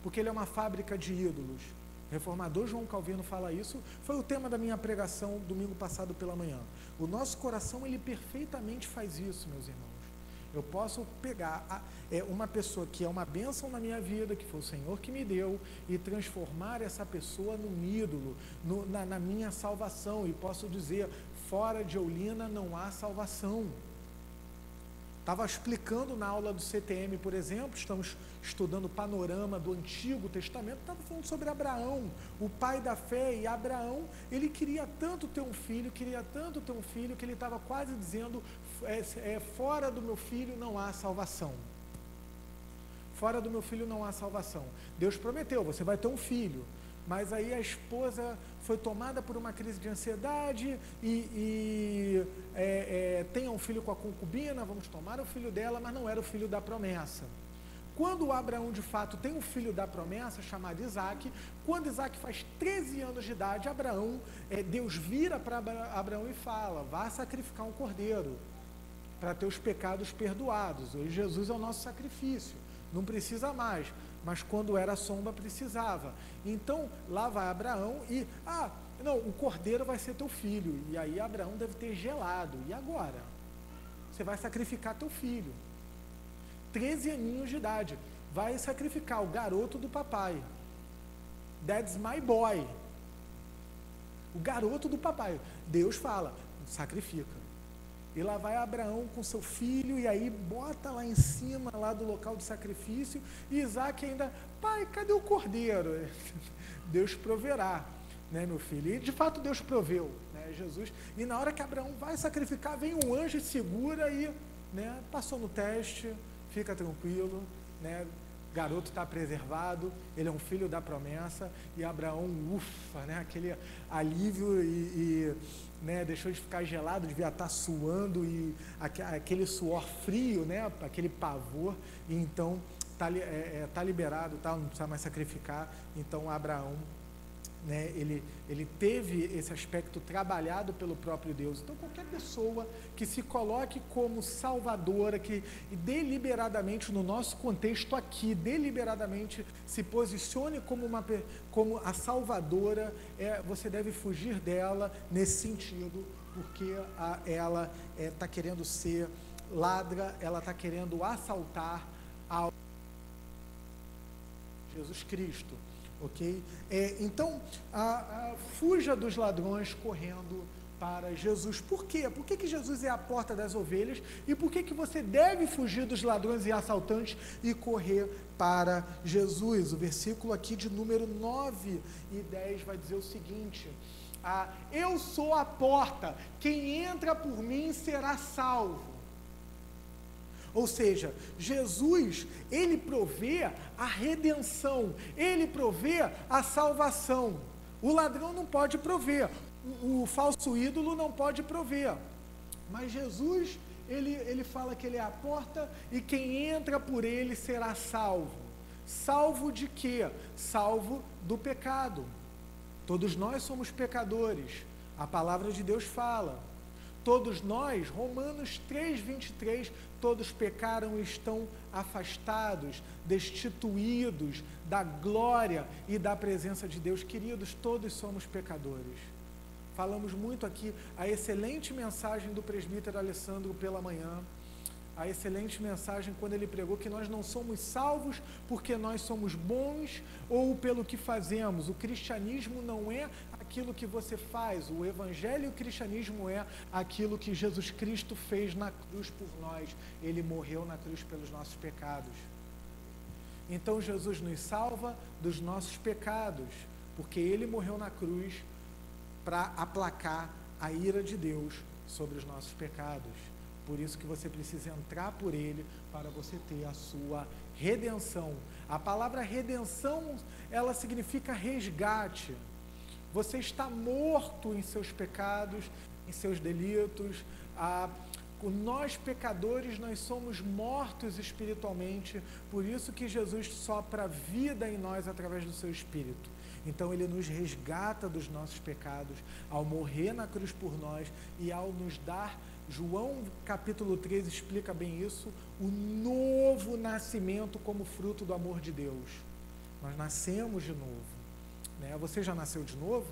porque ele é uma fábrica de ídolos. O reformador João Calvino fala isso, foi o tema da minha pregação domingo passado pela manhã. O nosso coração, ele perfeitamente faz isso, meus irmãos. Eu posso pegar uma pessoa que é uma bênção na minha vida, que foi o Senhor que me deu, e transformar essa pessoa num ídolo, na minha salvação, e posso dizer, fora de Eulina não há salvação. Estava explicando na aula do CTM, por exemplo, estamos estudando o panorama do Antigo Testamento, estava falando sobre Abraão, o pai da fé, e Abraão, ele queria tanto ter um filho, que ele estava quase dizendo, fora do meu filho não há salvação. Fora do meu filho não há salvação. Deus prometeu, você vai ter um filho. Mas aí a esposa foi tomada por uma crise de ansiedade tem um filho com a concubina, vamos tomar o filho dela, mas não era o filho da promessa. Quando Abraão de fato tem um filho da promessa, chamado Isaac, quando Isaac faz 13 anos de idade, Deus vira para Abraão e fala, vá sacrificar um cordeiro para ter os pecados perdoados. Hoje Jesus é o nosso sacrifício, não precisa mais. Mas quando era sombra precisava. Então, lá vai Abraão e, o cordeiro vai ser teu filho. E aí Abraão deve ter gelado. E agora? Você vai sacrificar teu filho. 13 aninhos de idade. Vai sacrificar o garoto do papai. That's my boy. O garoto do papai. Deus fala, sacrifica. E lá vai Abraão com seu filho, e aí bota lá em cima, lá do local de sacrifício, e Isaac ainda, pai, cadê o cordeiro? Deus proverá, né, meu filho? E de fato Deus proveu, né, Jesus. E na hora que Abraão vai sacrificar, vem um anjo e segura, e passou no teste, fica tranquilo, garoto está preservado, ele é um filho da promessa, e Abraão, ufa, aquele alívio deixou de ficar gelado, devia estar suando, e aquele suor frio, aquele pavor, e então está liberado, não precisa mais sacrificar. Então Abraão, ele teve esse aspecto trabalhado pelo próprio Deus. Então qualquer pessoa que se coloque como salvadora, que deliberadamente, no nosso contexto aqui, deliberadamente se posicione como a salvadora, você deve fugir dela nesse sentido, porque ela está querendo ser ladra, ela está querendo assaltar a Jesus Cristo. Ok? Então, fuja dos ladrões correndo para Jesus. Por quê? Por que Jesus é a porta das ovelhas? E por que você deve fugir dos ladrões e assaltantes e correr para Jesus? O versículo aqui de número 9 e 10 vai dizer o seguinte: eu sou a porta, quem entra por mim será salvo. Ou seja, Jesus, ele provê a redenção, ele provê a salvação. O ladrão não pode prover, o falso ídolo não pode prover, mas Jesus, ele fala que ele é a porta e quem entra por ele será salvo. Salvo de quê? Salvo do pecado. Todos nós somos pecadores, a palavra de Deus fala. Todos nós, Romanos 3:23, todos pecaram e estão afastados, destituídos da glória e da presença de Deus. Queridos, todos somos pecadores. Falamos muito aqui a excelente mensagem do presbítero Alessandro pela manhã, a excelente mensagem quando ele pregou que nós não somos salvos porque nós somos bons ou pelo que fazemos. O cristianismo não é aquilo que você faz, o evangelho e o cristianismo é aquilo que Jesus Cristo fez na cruz por nós. Ele morreu na cruz pelos nossos pecados. Então Jesus nos salva dos nossos pecados, porque ele morreu na cruz para aplacar a ira de Deus sobre os nossos pecados. Por isso que você precisa entrar por ele para você ter a sua redenção. A palavra redenção, ela significa resgate. Você está morto em seus pecados, em seus delitos. Nós pecadores, nós somos mortos espiritualmente, por isso que Jesus sopra vida em nós através do seu Espírito. Então ele nos resgata dos nossos pecados, ao morrer na cruz por nós e ao nos dar, João capítulo 13 explica bem isso, o novo nascimento como fruto do amor de Deus. Nós nascemos de novo, né? Você já nasceu de novo?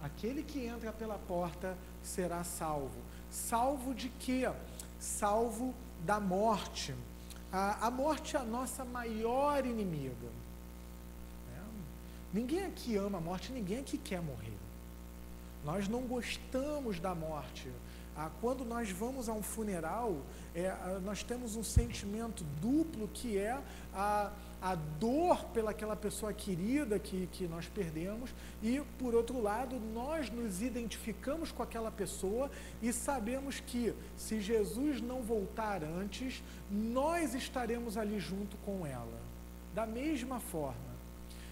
Aquele que entra pela porta será salvo. Salvo de quê? Salvo da morte. A morte é a nossa maior inimiga. Ninguém aqui ama a morte, ninguém aqui quer morrer. Nós não gostamos da morte. Quando nós vamos a um funeral, nós temos um sentimento duplo, que é a dor pelaquela pessoa querida que nós perdemos, e, por outro lado, nós nos identificamos com aquela pessoa e sabemos que, se Jesus não voltar antes, nós estaremos ali junto com ela. Da mesma forma,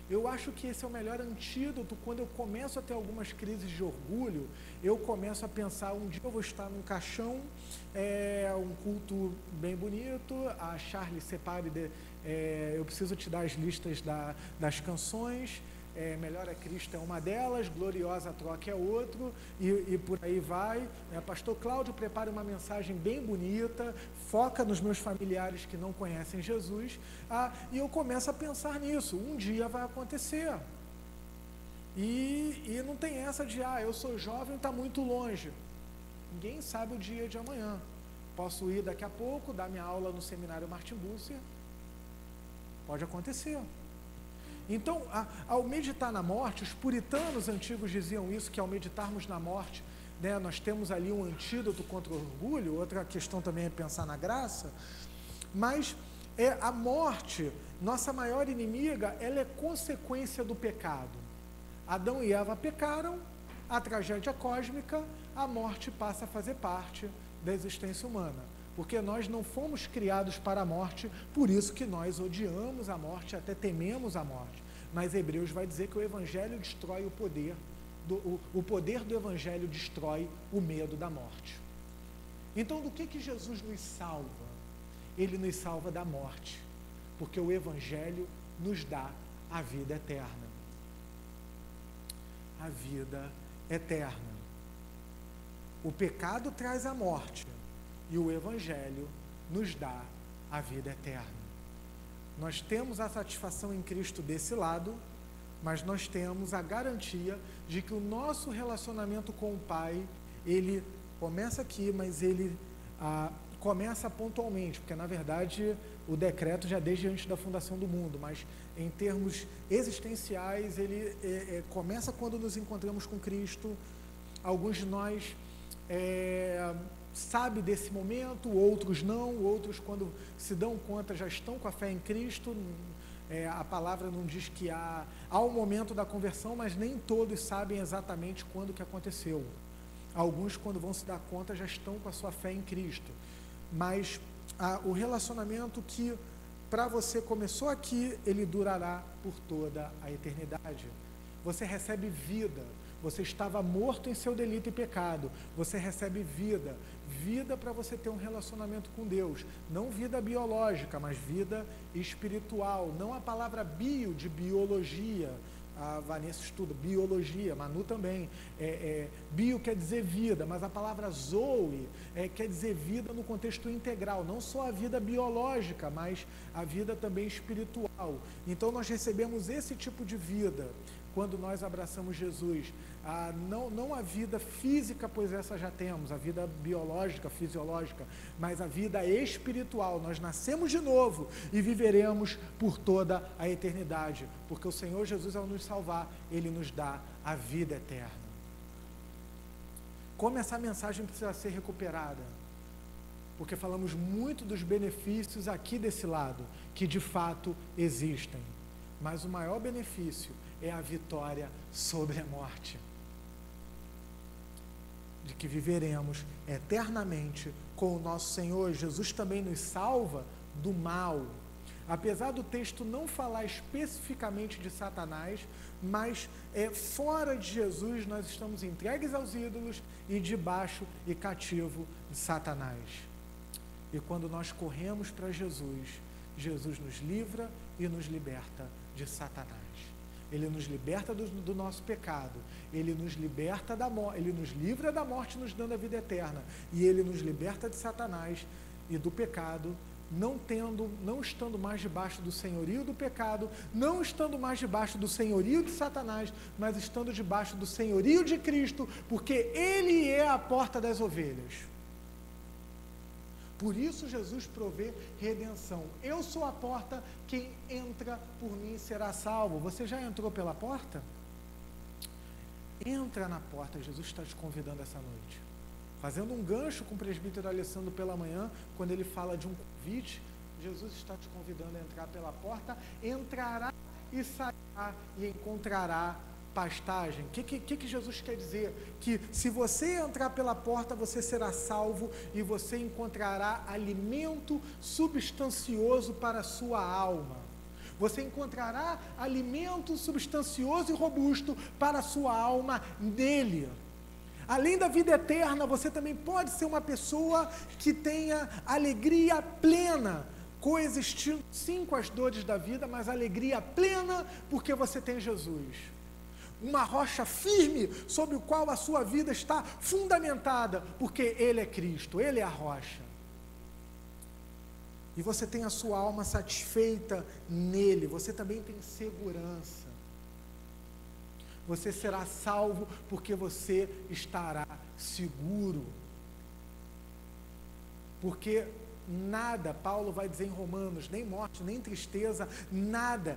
eu acho que esse é o melhor antídoto. Quando eu começo a ter algumas crises de orgulho, eu começo a pensar, um dia eu vou estar num caixão, um culto bem bonito, a Charlie separe, eu preciso te dar as listas das canções, Melhor é Cristo é uma delas, Gloriosa Troca é outro, e por aí vai. Pastor Cláudio prepara uma mensagem bem bonita, foca nos meus familiares que não conhecem Jesus, e eu começo a pensar nisso, um dia vai acontecer. E não tem essa de, eu sou jovem, está muito longe. Ninguém sabe o dia de amanhã. Posso ir daqui a pouco, dar minha aula no seminário Martin Bucer, pode acontecer. Então, ao meditar na morte, os puritanos antigos diziam isso, que ao meditarmos na morte, né, nós temos ali um antídoto contra o orgulho. Outra questão também é pensar na graça, mas a morte, nossa maior inimiga, ela é consequência do pecado. Adão e Eva pecaram, a tragédia cósmica, a morte passa a fazer parte da existência humana. Porque nós não fomos criados para a morte, por isso que nós odiamos a morte, até tememos a morte. Mas Hebreus vai dizer que o Evangelho destrói o poder, o poder do Evangelho destrói o medo da morte. Então, do que Jesus nos salva? Ele nos salva da morte, porque o Evangelho nos dá a vida eterna. A vida eterna. O pecado traz a morte, e o Evangelho nos dá a vida eterna. Nós temos a satisfação em Cristo desse lado, mas nós temos a garantia de que o nosso relacionamento com o Pai, ele começa aqui, mas ele começa pontualmente, porque na verdade o decreto já desde antes da fundação do mundo, mas em termos existenciais ele começa quando nos encontramos com Cristo, Alguns de nós sabem desse momento, outros não, outros quando se dão conta já estão com a fé em Cristo. A palavra não diz que há um momento da conversão, mas nem todos sabem exatamente quando que aconteceu. Alguns, quando vão se dar conta, já estão com a sua fé em Cristo. Mas o relacionamento que para você começou aqui, ele durará por toda a eternidade. Você recebe vida. Você estava morto em seu delito e pecado. Você recebe vida. Vida para você ter um relacionamento com Deus. Não vida biológica, mas vida espiritual. Não a palavra bio, de biologia. A Vanessa estuda biologia, Manu também. Bio quer dizer vida, mas a palavra zoe quer dizer vida no contexto integral. Não só a vida biológica, mas a vida também espiritual. Então nós recebemos esse tipo de vida quando nós abraçamos Jesus. Não a vida física, pois essa já temos, a vida biológica, fisiológica, mas a vida espiritual. Nós nascemos de novo e viveremos por toda a eternidade, porque o Senhor Jesus, ao nos salvar, Ele nos dá a vida eterna. Como essa mensagem precisa ser recuperada? Porque falamos muito dos benefícios aqui desse lado, que de fato existem, mas o maior benefício é a vitória sobre a morte, de que viveremos eternamente com o nosso Senhor. Jesus também nos salva do mal, apesar do texto não falar especificamente de Satanás, mas fora de Jesus nós estamos entregues aos ídolos e debaixo e cativo de Satanás. E quando nós corremos para Jesus, Jesus nos livra e nos liberta de Satanás. Ele nos liberta do nosso pecado, Ele nos liberta da morte, Ele nos livra da morte, nos dando a vida eterna, e Ele nos liberta de Satanás e do pecado, não estando mais debaixo do senhorio do pecado, não estando mais debaixo do senhorio de Satanás, mas estando debaixo do senhorio de Cristo, porque Ele é a porta das ovelhas. Por isso Jesus provê redenção. Eu sou a porta, quem entra por mim será salvo. Você já entrou pela porta? Entra na porta, Jesus está te convidando essa noite. Fazendo um gancho com o presbítero Alessandro pela manhã, quando ele fala de um convite, Jesus está te convidando a entrar pela porta, entrará e sairá e encontrará pastagem. O que Jesus quer dizer? Que se você entrar pela porta, você será salvo e você encontrará alimento substancioso para a sua alma. Você encontrará alimento substancioso e robusto para a sua alma nele. Além da vida eterna, você também pode ser uma pessoa que tenha alegria plena, coexistindo sim com as dores da vida, mas alegria plena porque você tem Jesus. Uma rocha firme sobre o qual a sua vida está fundamentada, porque Ele é Cristo, Ele é a rocha. E você tem a sua alma satisfeita nele, você também tem segurança. Você será salvo porque você estará seguro. Porque nada, Paulo vai dizer em Romanos, nem morte, nem tristeza, nada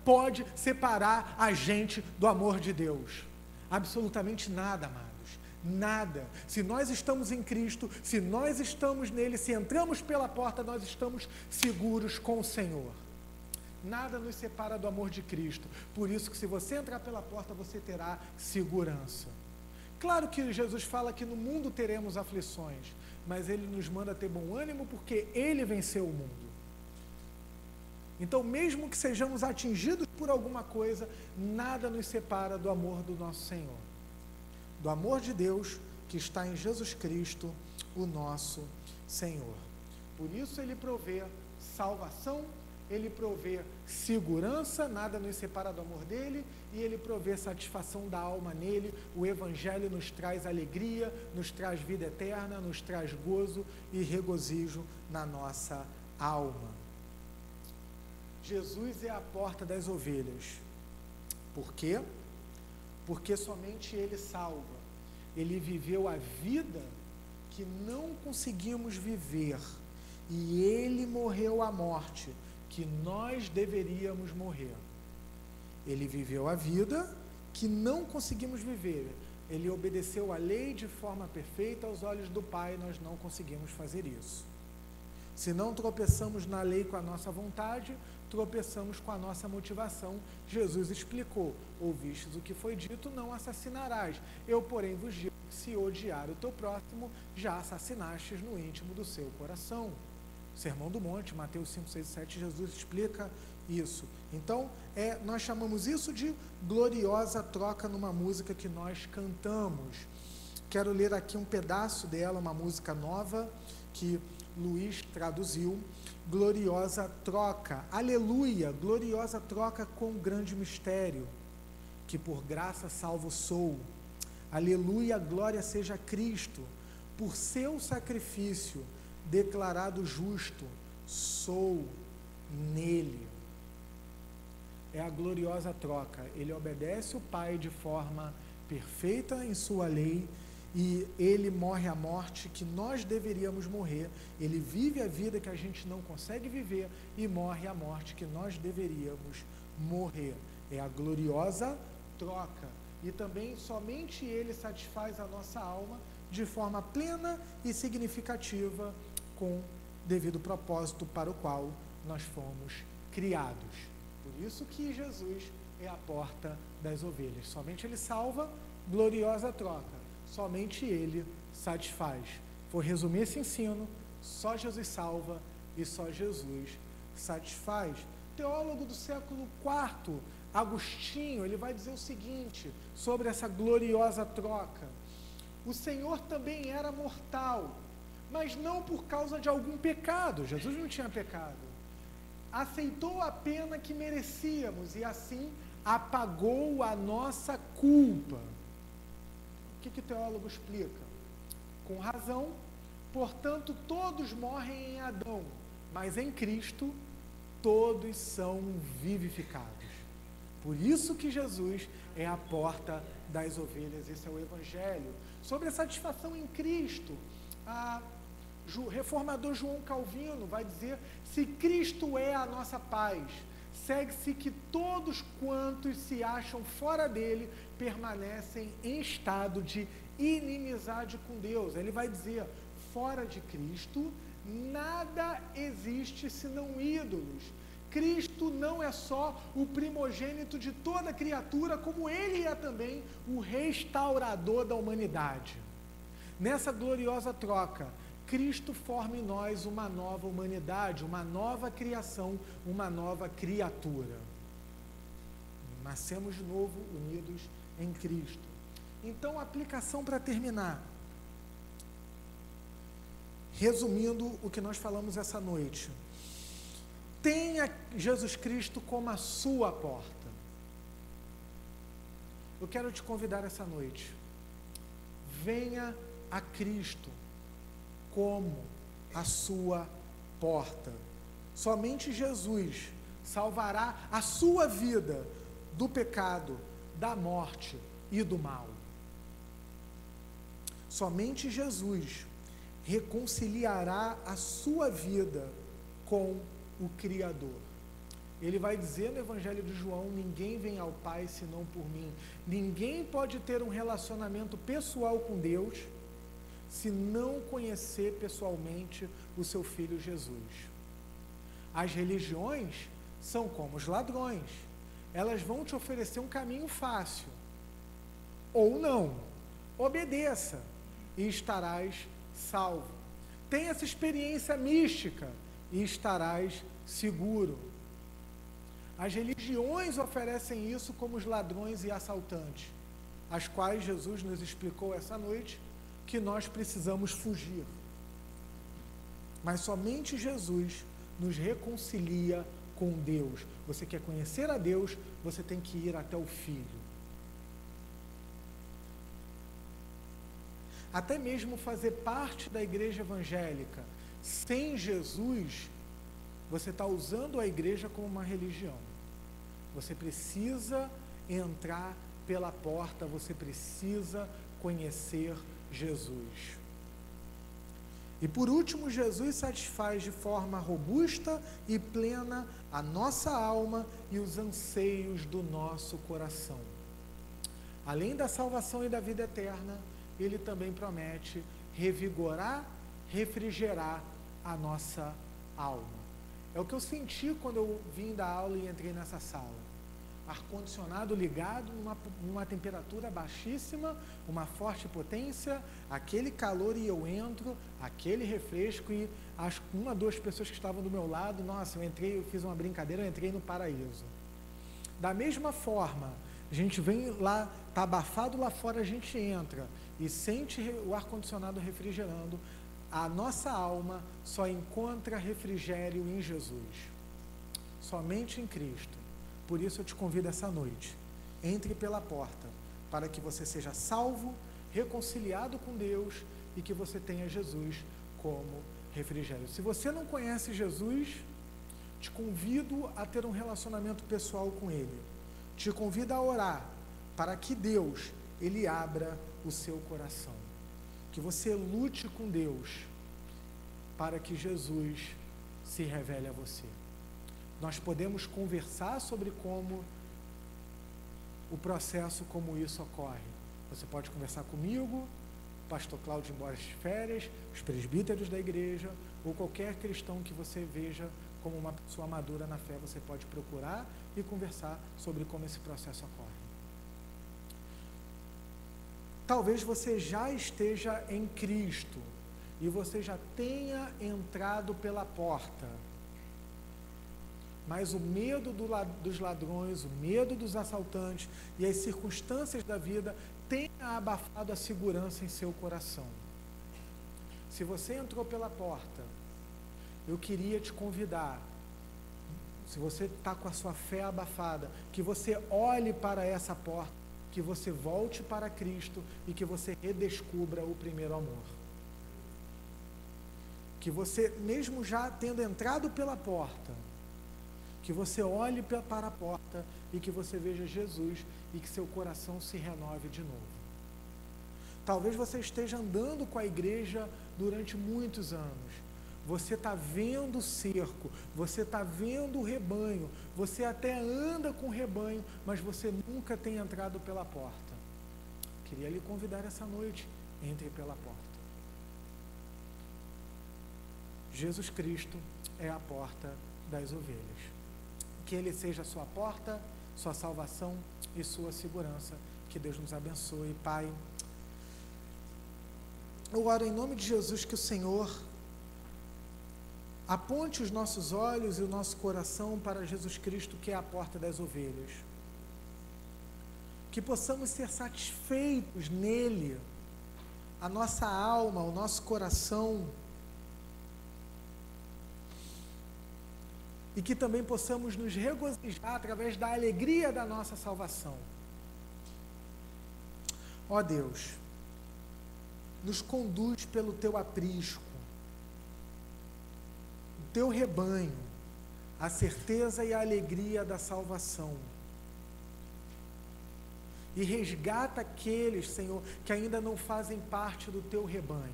pode separar a gente do amor de Deus. Absolutamente nada, amados. Nada. Se nós estamos em Cristo, se nós estamos nele, se entramos pela porta, nós estamos seguros com o Senhor. Nada nos separa do amor de Cristo. Por isso que se você entrar pela porta, você terá segurança. Claro que Jesus fala que no mundo teremos aflições, mas Ele nos manda ter bom ânimo porque Ele venceu o mundo. Então, mesmo que sejamos atingidos por alguma coisa, nada nos separa do amor do nosso Senhor. Do amor de Deus que está em Jesus Cristo, o nosso Senhor. Por isso Ele provê salvação, Ele provê segurança, nada nos separa do amor dEle, e Ele provê satisfação da alma nele. O Evangelho nos traz alegria, nos traz vida eterna, nos traz gozo e regozijo na nossa alma. Jesus é a porta das ovelhas. Por quê? Porque somente Ele salva. Ele viveu a vida que não conseguimos viver, e Ele morreu a morte que nós deveríamos morrer. Ele viveu a vida que não conseguimos viver, Ele obedeceu a lei de forma perfeita aos olhos do Pai, nós não conseguimos fazer isso. Se não tropeçamos na lei com a nossa vontade, tropeçamos com a nossa motivação. Jesus explicou: ouvistes o que foi dito, não assassinarás. Eu, porém, vos digo que se odiar o teu próximo, já assassinastes no íntimo do seu coração. Sermão do Monte, Mateus 5, 6 e 7, Jesus explica isso. Então, nós chamamos isso de gloriosa troca numa música que nós cantamos. Quero ler aqui um pedaço dela, uma música nova que Luiz traduziu. Gloriosa troca, aleluia, gloriosa troca com um grande mistério, que por graça salvo sou. Aleluia, glória seja a Cristo, por seu sacrifício declarado justo, sou nele. É a gloriosa troca. Ele obedece o Pai de forma perfeita em sua lei, e ele morre a morte que nós deveríamos morrer. Ele vive a vida que a gente não consegue viver e morre a morte que nós deveríamos morrer. É a gloriosa troca. E também somente ele satisfaz a nossa alma de forma plena e significativa, com devido propósito para o qual nós fomos criados. Por isso que Jesus é a porta das ovelhas. Somente ele salva, gloriosa troca. Somente ele satisfaz. Vou resumir esse ensino: só Jesus salva e só Jesus satisfaz. Teólogo do século IV, Agostinho, ele vai dizer o seguinte sobre essa gloriosa troca: o Senhor também era mortal, mas não por causa de algum pecado. Jesus não tinha pecado. Aceitou a pena que merecíamos e assim apagou a nossa culpa. O que o teólogo explica? Com razão, portanto, todos morrem em Adão, mas em Cristo todos são vivificados. Por isso que Jesus é a porta das ovelhas. Esse é o Evangelho. Sobre a satisfação em Cristo, o reformador João Calvino vai dizer: se Cristo é a nossa paz, segue-se que todos quantos se acham fora dele permanecem em estado de inimizade com Deus. Ele vai dizer: fora de Cristo nada existe senão ídolos. Cristo não é só o primogênito de toda criatura, como ele é também o restaurador da humanidade. Nessa gloriosa troca, Cristo forma em nós uma nova humanidade, uma nova criação, uma nova criatura. Nascemos de novo, unidos em Cristo. Então, aplicação para terminar. Resumindo o que nós falamos essa noite. Tenha Jesus Cristo como a sua porta. Eu quero te convidar essa noite. Venha a Cristo como a sua porta. Somente Jesus salvará a sua vida do pecado, da morte e do mal. Somente Jesus reconciliará a sua vida com o Criador. Ele vai dizer no Evangelho de João: ninguém vem ao Pai senão por mim. Ninguém pode ter um relacionamento pessoal com Deus se não conhecer pessoalmente o seu Filho Jesus. As religiões são como os ladrões. Elas vão te oferecer um caminho fácil. Ou não. Obedeça e estarás salvo. Tenha essa experiência mística e estarás seguro. As religiões oferecem isso como os ladrões e assaltantes, as quais Jesus nos explicou essa noite que nós precisamos fugir. Mas somente Jesus nos reconcilia com Deus. Você quer conhecer a Deus, você tem que ir até o Filho. Até mesmo fazer parte da igreja evangélica sem Jesus, você está usando a igreja como uma religião. Você precisa entrar pela porta, você precisa conhecer Jesus. E por último, Jesus satisfaz de forma robusta e plena a nossa alma e os anseios do nosso coração. além da salvação e da vida eterna, Ele também promete revigorar, refrigerar a nossa alma. É o que eu senti quando eu vim da aula e entrei nessa sala. Ar-condicionado ligado numa temperatura baixíssima, uma forte potência, aquele calor e eu entro, aquele refresco e uma, duas pessoas que estavam do meu lado, nossa, eu fiz uma brincadeira, eu entrei no paraíso. Da mesma forma, a gente vem lá, está abafado lá fora, a gente entra e sente o ar-condicionado refrigerando, a nossa alma só encontra refrigério em Jesus, somente em Cristo. Por isso eu te convido essa noite, entre pela porta, para que você seja salvo, reconciliado com Deus e que você tenha Jesus como refrigério. Se você não conhece Jesus, te convido a ter um relacionamento pessoal com Ele. Te convido a orar para que Deus, Ele abra o seu coração. Que você lute com Deus para que Jesus se revele a você. Nós podemos conversar sobre como o processo, como isso ocorre. Você pode conversar comigo, o pastor Cláudio embora de férias, os presbíteros da igreja, ou qualquer cristão que você veja como uma pessoa madura na fé, você pode procurar e conversar sobre como esse processo ocorre. Talvez você já esteja em Cristo e você já tenha entrado pela porta, mas o medo dos ladrões, o medo dos assaltantes e as circunstâncias da vida tenha abafado a segurança em seu coração. Se você entrou pela porta, eu queria te convidar, se você está com a sua fé abafada, que você olhe para essa porta, que você volte para Cristo e que você redescubra o primeiro amor. Que você, mesmo já tendo entrado pela porta, que você olhe para a porta e que você veja Jesus e que seu coração se renove de novo. Talvez você esteja andando com a igreja durante muitos anos. Você está vendo o cerco, você está vendo o rebanho, você até anda com o rebanho, mas você nunca tem entrado pela porta. Queria lhe convidar essa noite, entre pela porta. Jesus Cristo é a porta das ovelhas. Que Ele seja a sua porta, sua salvação e sua segurança. Que Deus nos abençoe, Pai. Eu oro em nome de Jesus que o Senhor aponte os nossos olhos e o nosso coração para Jesus Cristo, que é a porta das ovelhas. Que possamos ser satisfeitos nele, a nossa alma, o nosso coração, e que também possamos nos regozijar através da alegria da nossa salvação. Ó Deus, nos conduz pelo teu aprisco, o teu rebanho, a certeza e a alegria da salvação. E resgata aqueles, Senhor, que ainda não fazem parte do teu rebanho.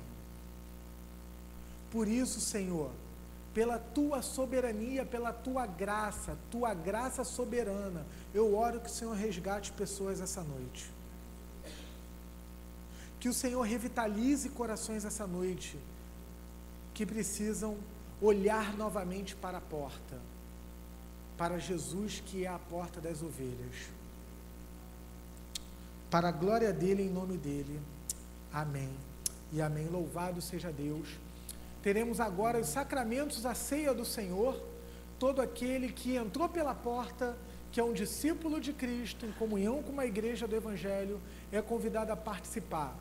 Por isso, Senhor, pela tua soberania, pela tua graça soberana, eu oro que o Senhor resgate pessoas essa noite. Que o Senhor revitalize corações essa noite, que precisam olhar novamente para a porta, para Jesus, que é a porta das ovelhas. Para a glória dele, em nome dele. Amém e amém. Louvado seja Deus. Teremos agora os sacramentos, a ceia do Senhor. Todo aquele que entrou pela porta, que é um discípulo de Cristo, em comunhão com uma igreja do Evangelho, é convidado a participar.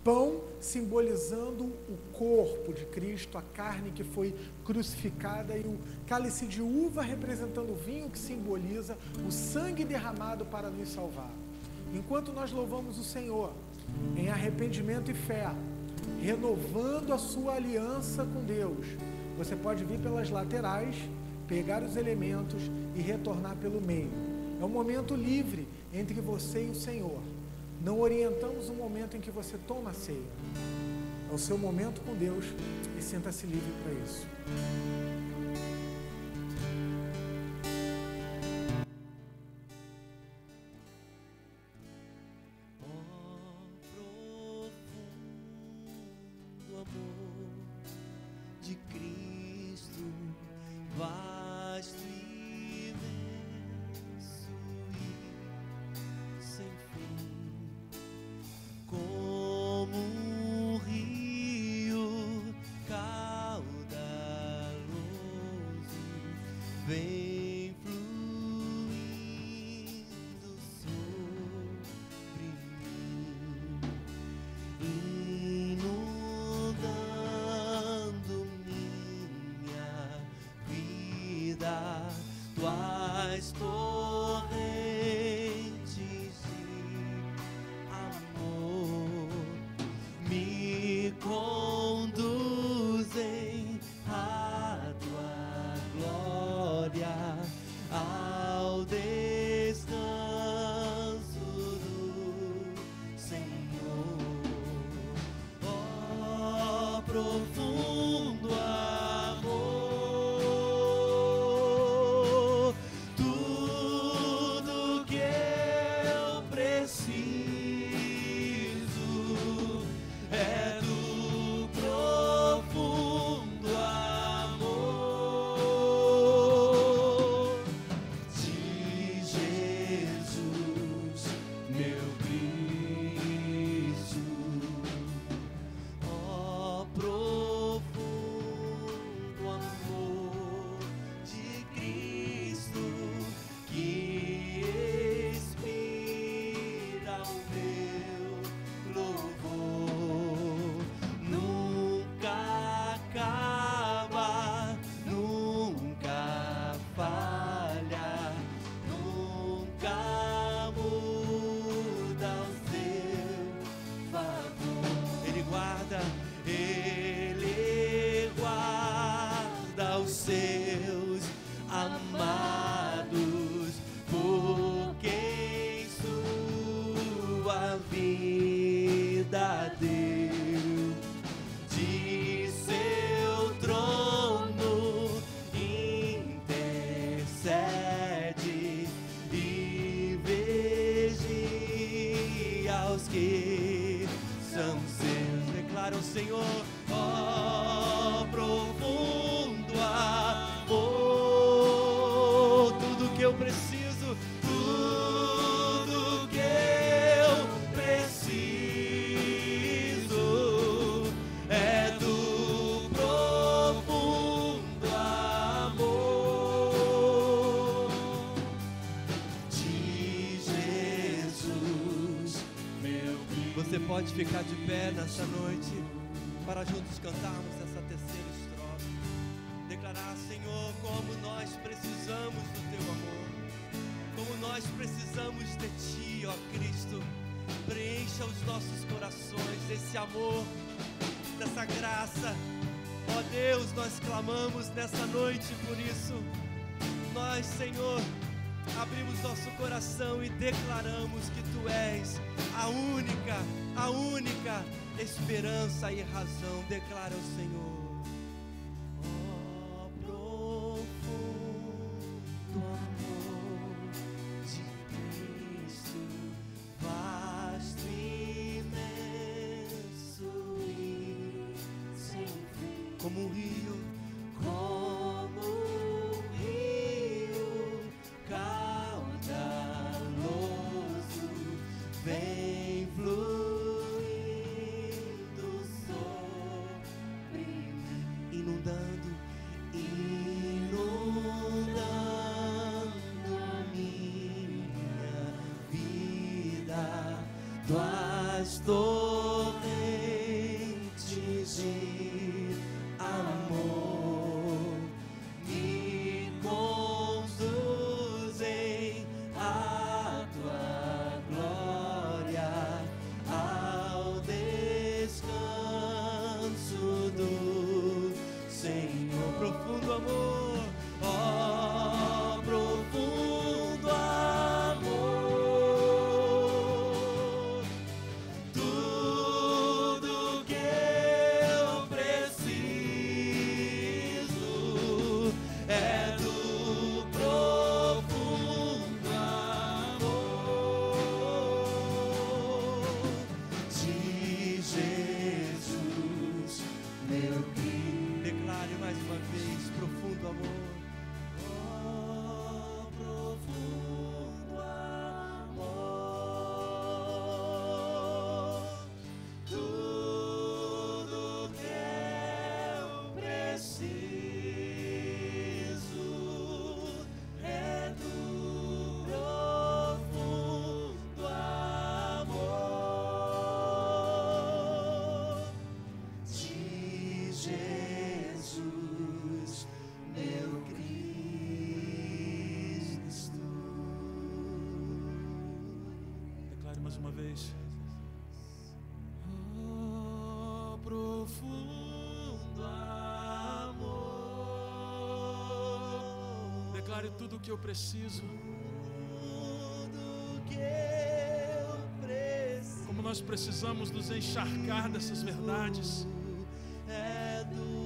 Pão simbolizando o corpo de Cristo, a carne que foi crucificada, e o cálice de uva representando o vinho, que simboliza o sangue derramado para nos salvar. Enquanto nós louvamos o Senhor em arrependimento e fé, renovando a sua aliança com Deus, você pode vir pelas laterais, pegar os elementos e retornar pelo meio. É um momento livre entre você e o Senhor. Não orientamos o momento em que você toma a ceia. É o seu momento com Deus e sinta-se livre para isso. vasto, imenso e sem fim, como um rio caudaloso, vem fluindo sobre mim, inundando minha vida. Tuas torrentes de amor me conduzem à tua glória, ao descanso do Senhor. Ó profundo amor, tudo que eu preciso é do profundo amor de Jesus, meu Cristo. Ó profundo amor de Cristo, que inspira o meu louvor, nunca acaba, nunca falha, nunca muda o seu favor. Ele guarda os seus amados, porque em sua vida deu de seu trono, intercede e vigia os que são seus. Declara o Senhor, ó profundo amor, tudo que eu preciso, tudo que eu preciso é do profundo amor de Jesus, meu Cristo. Você pode ficar de pé nessa noite para juntos cantarmos essa terceira estrofe. Declarar, Senhor, como nós precisamos do Teu amor, como nós precisamos de Ti, ó Cristo. Preencha os nossos corações desse amor, dessa graça. Ó Deus, nós clamamos nessa noite por isso. Nós, Senhor, abrimos nosso coração e declaramos que Tu és a única esperança e razão. Declara ao Senhor. Ó profundo amor de Cristo, vasto, imenso e sem fim, como um rio, caudaloso, vem fluindo sobre mim, inundando minha vida. Tuas torrentes de amor me conduzem à tua glória, ao descanso do Senhor. Profundo amor, ó profundo amor, tudo que eu preciso é do profundo amor de Jesus, meu Cristo. Declare mais uma vez, profundo amor. Declare tudo o que eu preciso. Tudo que eu preciso. Como nós precisamos nos encharcar dessas verdades.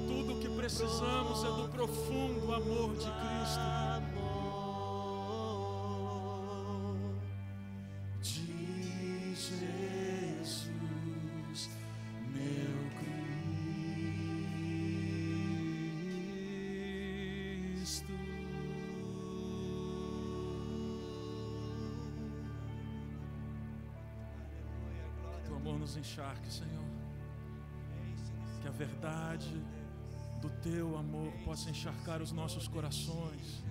Tudo o que precisamos é do profundo amor de Cristo. De Jesus, meu Cristo. Que o amor nos encharque, Senhor. Que a verdade do Teu amor possa encharcar os nossos corações.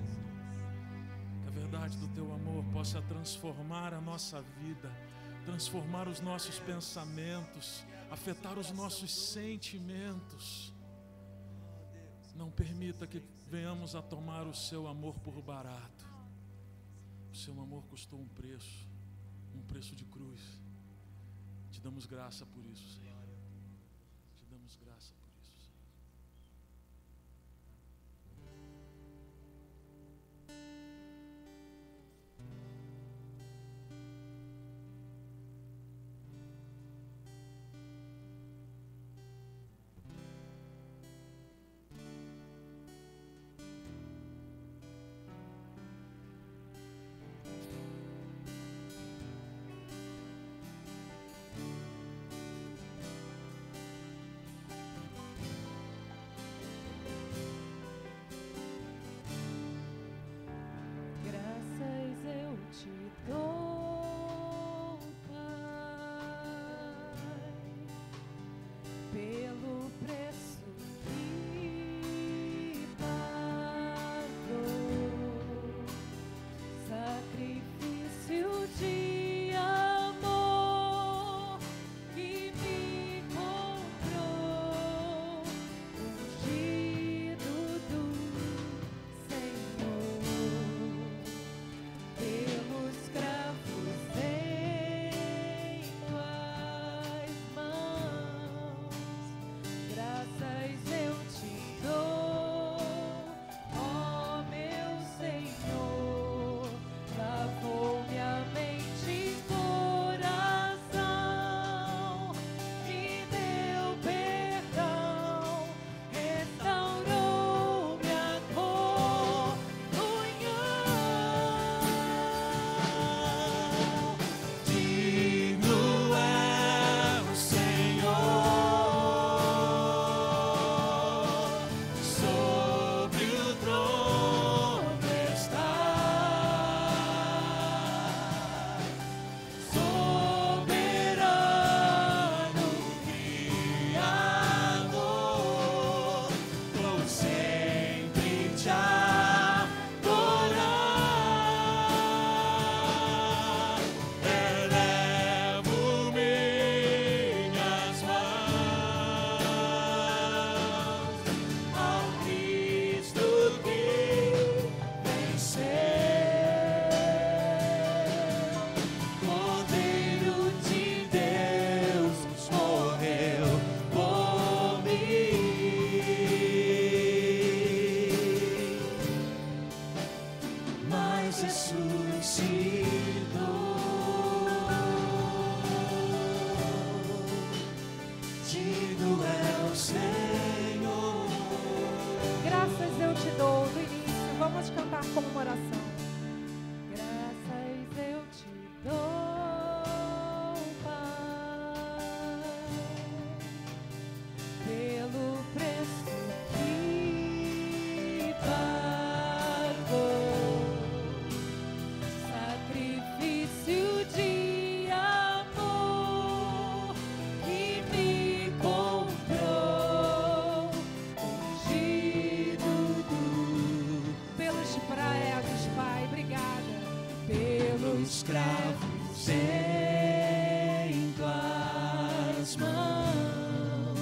Que a verdade do Teu amor possa transformar a nossa vida, transformar os nossos pensamentos, afetar os nossos sentimentos. Não permita que venhamos a tomar o Seu amor por barato. O Seu amor custou um preço de cruz. Te damos graça por isso, Senhor. Te damos graça por isso, Senhor. Vamos cantar como uma oração. Graças eu te dou, Pai, pelo preço que pagou, sacrifício de amor que me comprou, ungido pelos pregos, Pai, obrigada, pelos cravos em tuas mãos,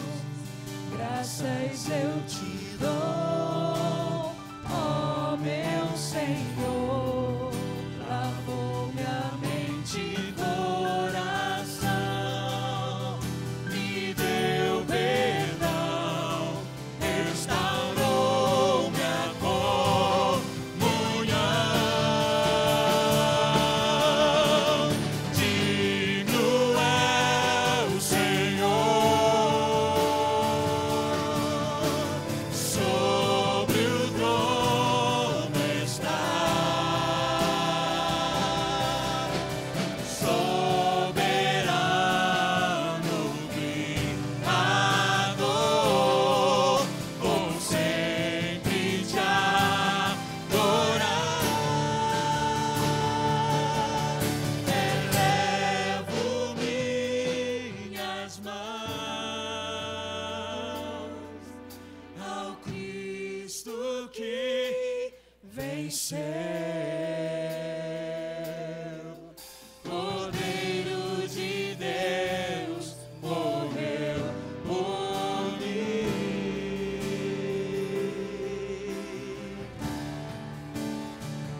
graças eu te dou, ó meu Senhor, lavou minha mente e coração, me deu perdão, restaurou minha comunhão. que venceu. Cordeiro de Deus morreu por mim,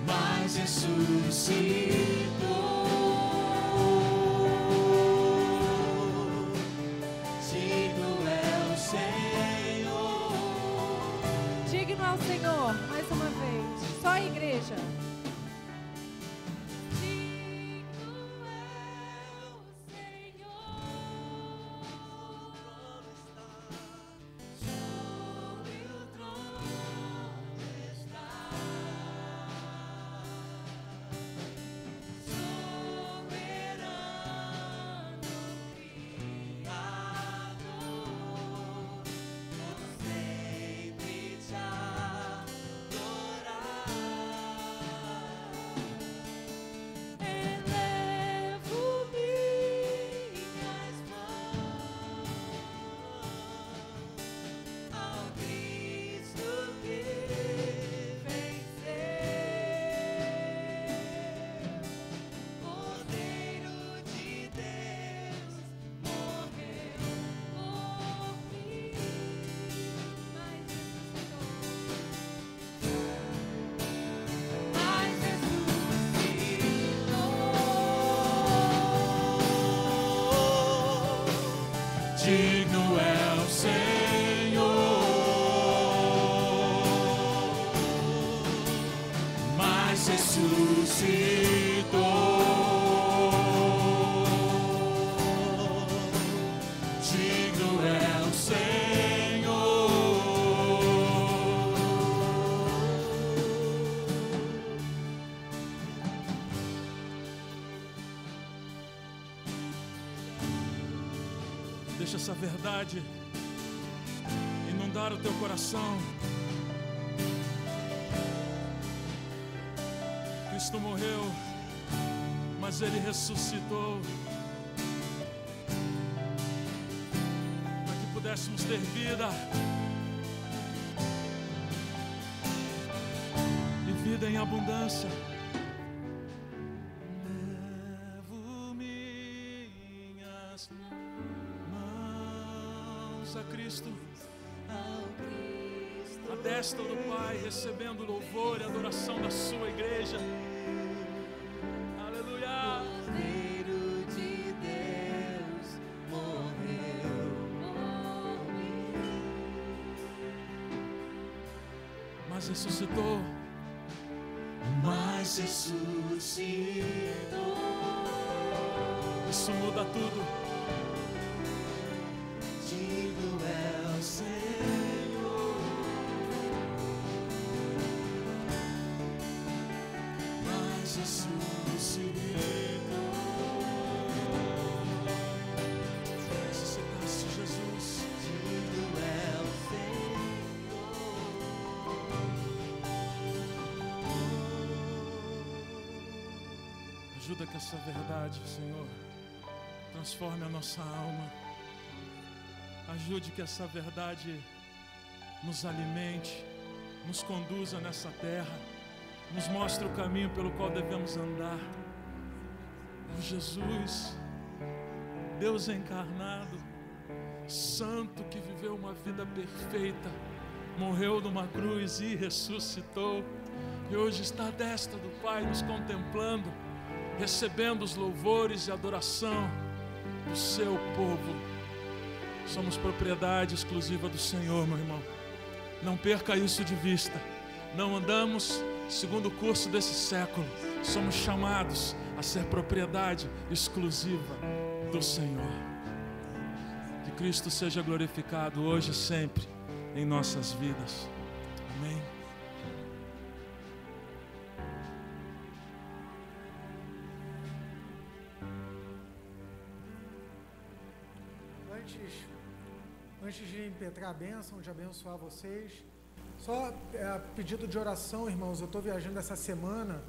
mas ressuscitou. Digno ao Senhor, mais uma vez, só a igreja. Digno é o Senhor, mas ressuscitou. Digno é o Senhor, deixa essa verdade inundar o teu coração. Cristo morreu, mas Ele ressuscitou para que pudéssemos ter vida e vida em abundância. Levo minhas mãos a Cristo, a destra do Pai, recebendo louvor e adoração da sua igreja. Aleluia. Cordeiro de Deus morreu por mim, Mas ressuscitou. mas ressuscitou. Isso muda tudo. Digno é o Senhor, mas ressuscitou. Ressuscitaste, Jesus. Digno é o Senhor. Ajuda que essa verdade, Senhor, transforme a nossa alma. Ajude que essa verdade nos alimente, nos conduza nessa terra, nos mostre o caminho pelo qual devemos andar. Oh, Jesus, Deus encarnado, santo que viveu uma vida perfeita, morreu numa cruz e ressuscitou, e hoje está à destra do Pai nos contemplando, recebendo os louvores e adoração do seu povo. Somos propriedade exclusiva do Senhor, meu irmão. Não perca isso de vista. Não andamos segundo o curso desse século. Somos chamados a ser propriedade exclusiva do Senhor. Que Cristo seja glorificado hoje e sempre em nossas vidas. Amém. Antes de impetrar a bênção, de abençoar vocês, só pedido de oração, irmãos. Eu estou viajando essa semana,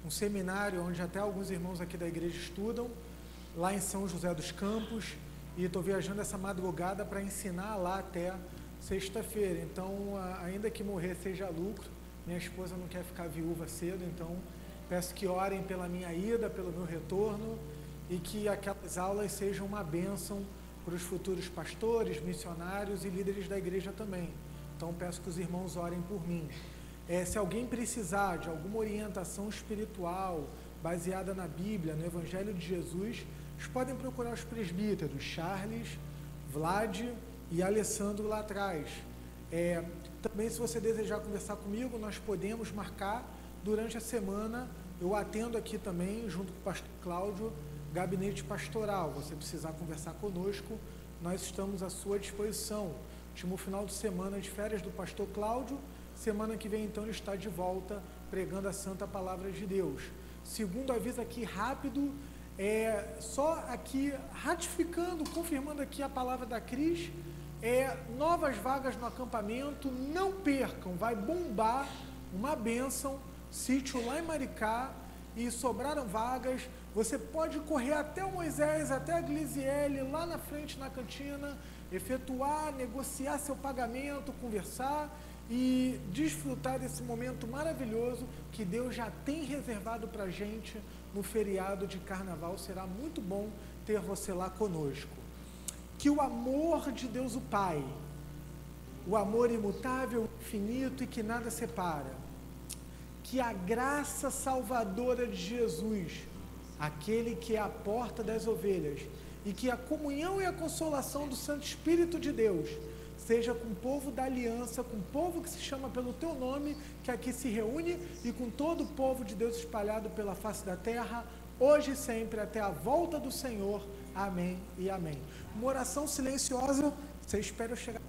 um seminário onde até alguns irmãos aqui da igreja estudam, lá em São José dos Campos, e estou viajando essa madrugada para ensinar lá até. sexta-feira. Então, ainda que morrer seja lucro, minha esposa não quer ficar viúva cedo, então peço que orem pela minha ida, pelo meu retorno, e que aquelas aulas sejam uma bênção para os futuros pastores, missionários e líderes da igreja também. Então peço que os irmãos orem por mim. Se alguém precisar de alguma orientação espiritual baseada na Bíblia, no Evangelho de Jesus, vocês podem procurar os presbíteros Charles, Vlad e Alessandro lá atrás. Também, se você desejar conversar comigo, nós podemos marcar durante a semana. Eu atendo aqui também, junto com o pastor Cláudio, gabinete pastoral. Você precisar conversar conosco, nós estamos à sua disposição. Último final de semana de férias do pastor Cláudio, semana que vem então ele está de volta pregando a santa palavra de Deus. Segundo aviso aqui rápido, só aqui ratificando, confirmando aqui a palavra da Cris, novas vagas no acampamento, não percam, vai bombar, uma bênção, sítio lá em Maricá, e sobraram vagas. Você pode correr até o Moisés, até a Glisiele, lá na frente na cantina, efetuar, negociar seu pagamento, conversar e desfrutar desse momento maravilhoso que Deus já tem reservado para a gente no feriado de carnaval. Será muito bom ter você lá conosco. Que o amor de Deus o Pai, o amor imutável, infinito e que nada separa, que a graça salvadora de Jesus, aquele que é a porta das ovelhas, e que a comunhão e a consolação do Santo Espírito de Deus seja com o povo da aliança, com o povo que se chama pelo teu nome, que aqui se reúne, e com todo o povo de Deus espalhado pela face da terra, hoje e sempre, até a volta do Senhor. Amém e amém. Uma oração silenciosa, você espera eu chegar.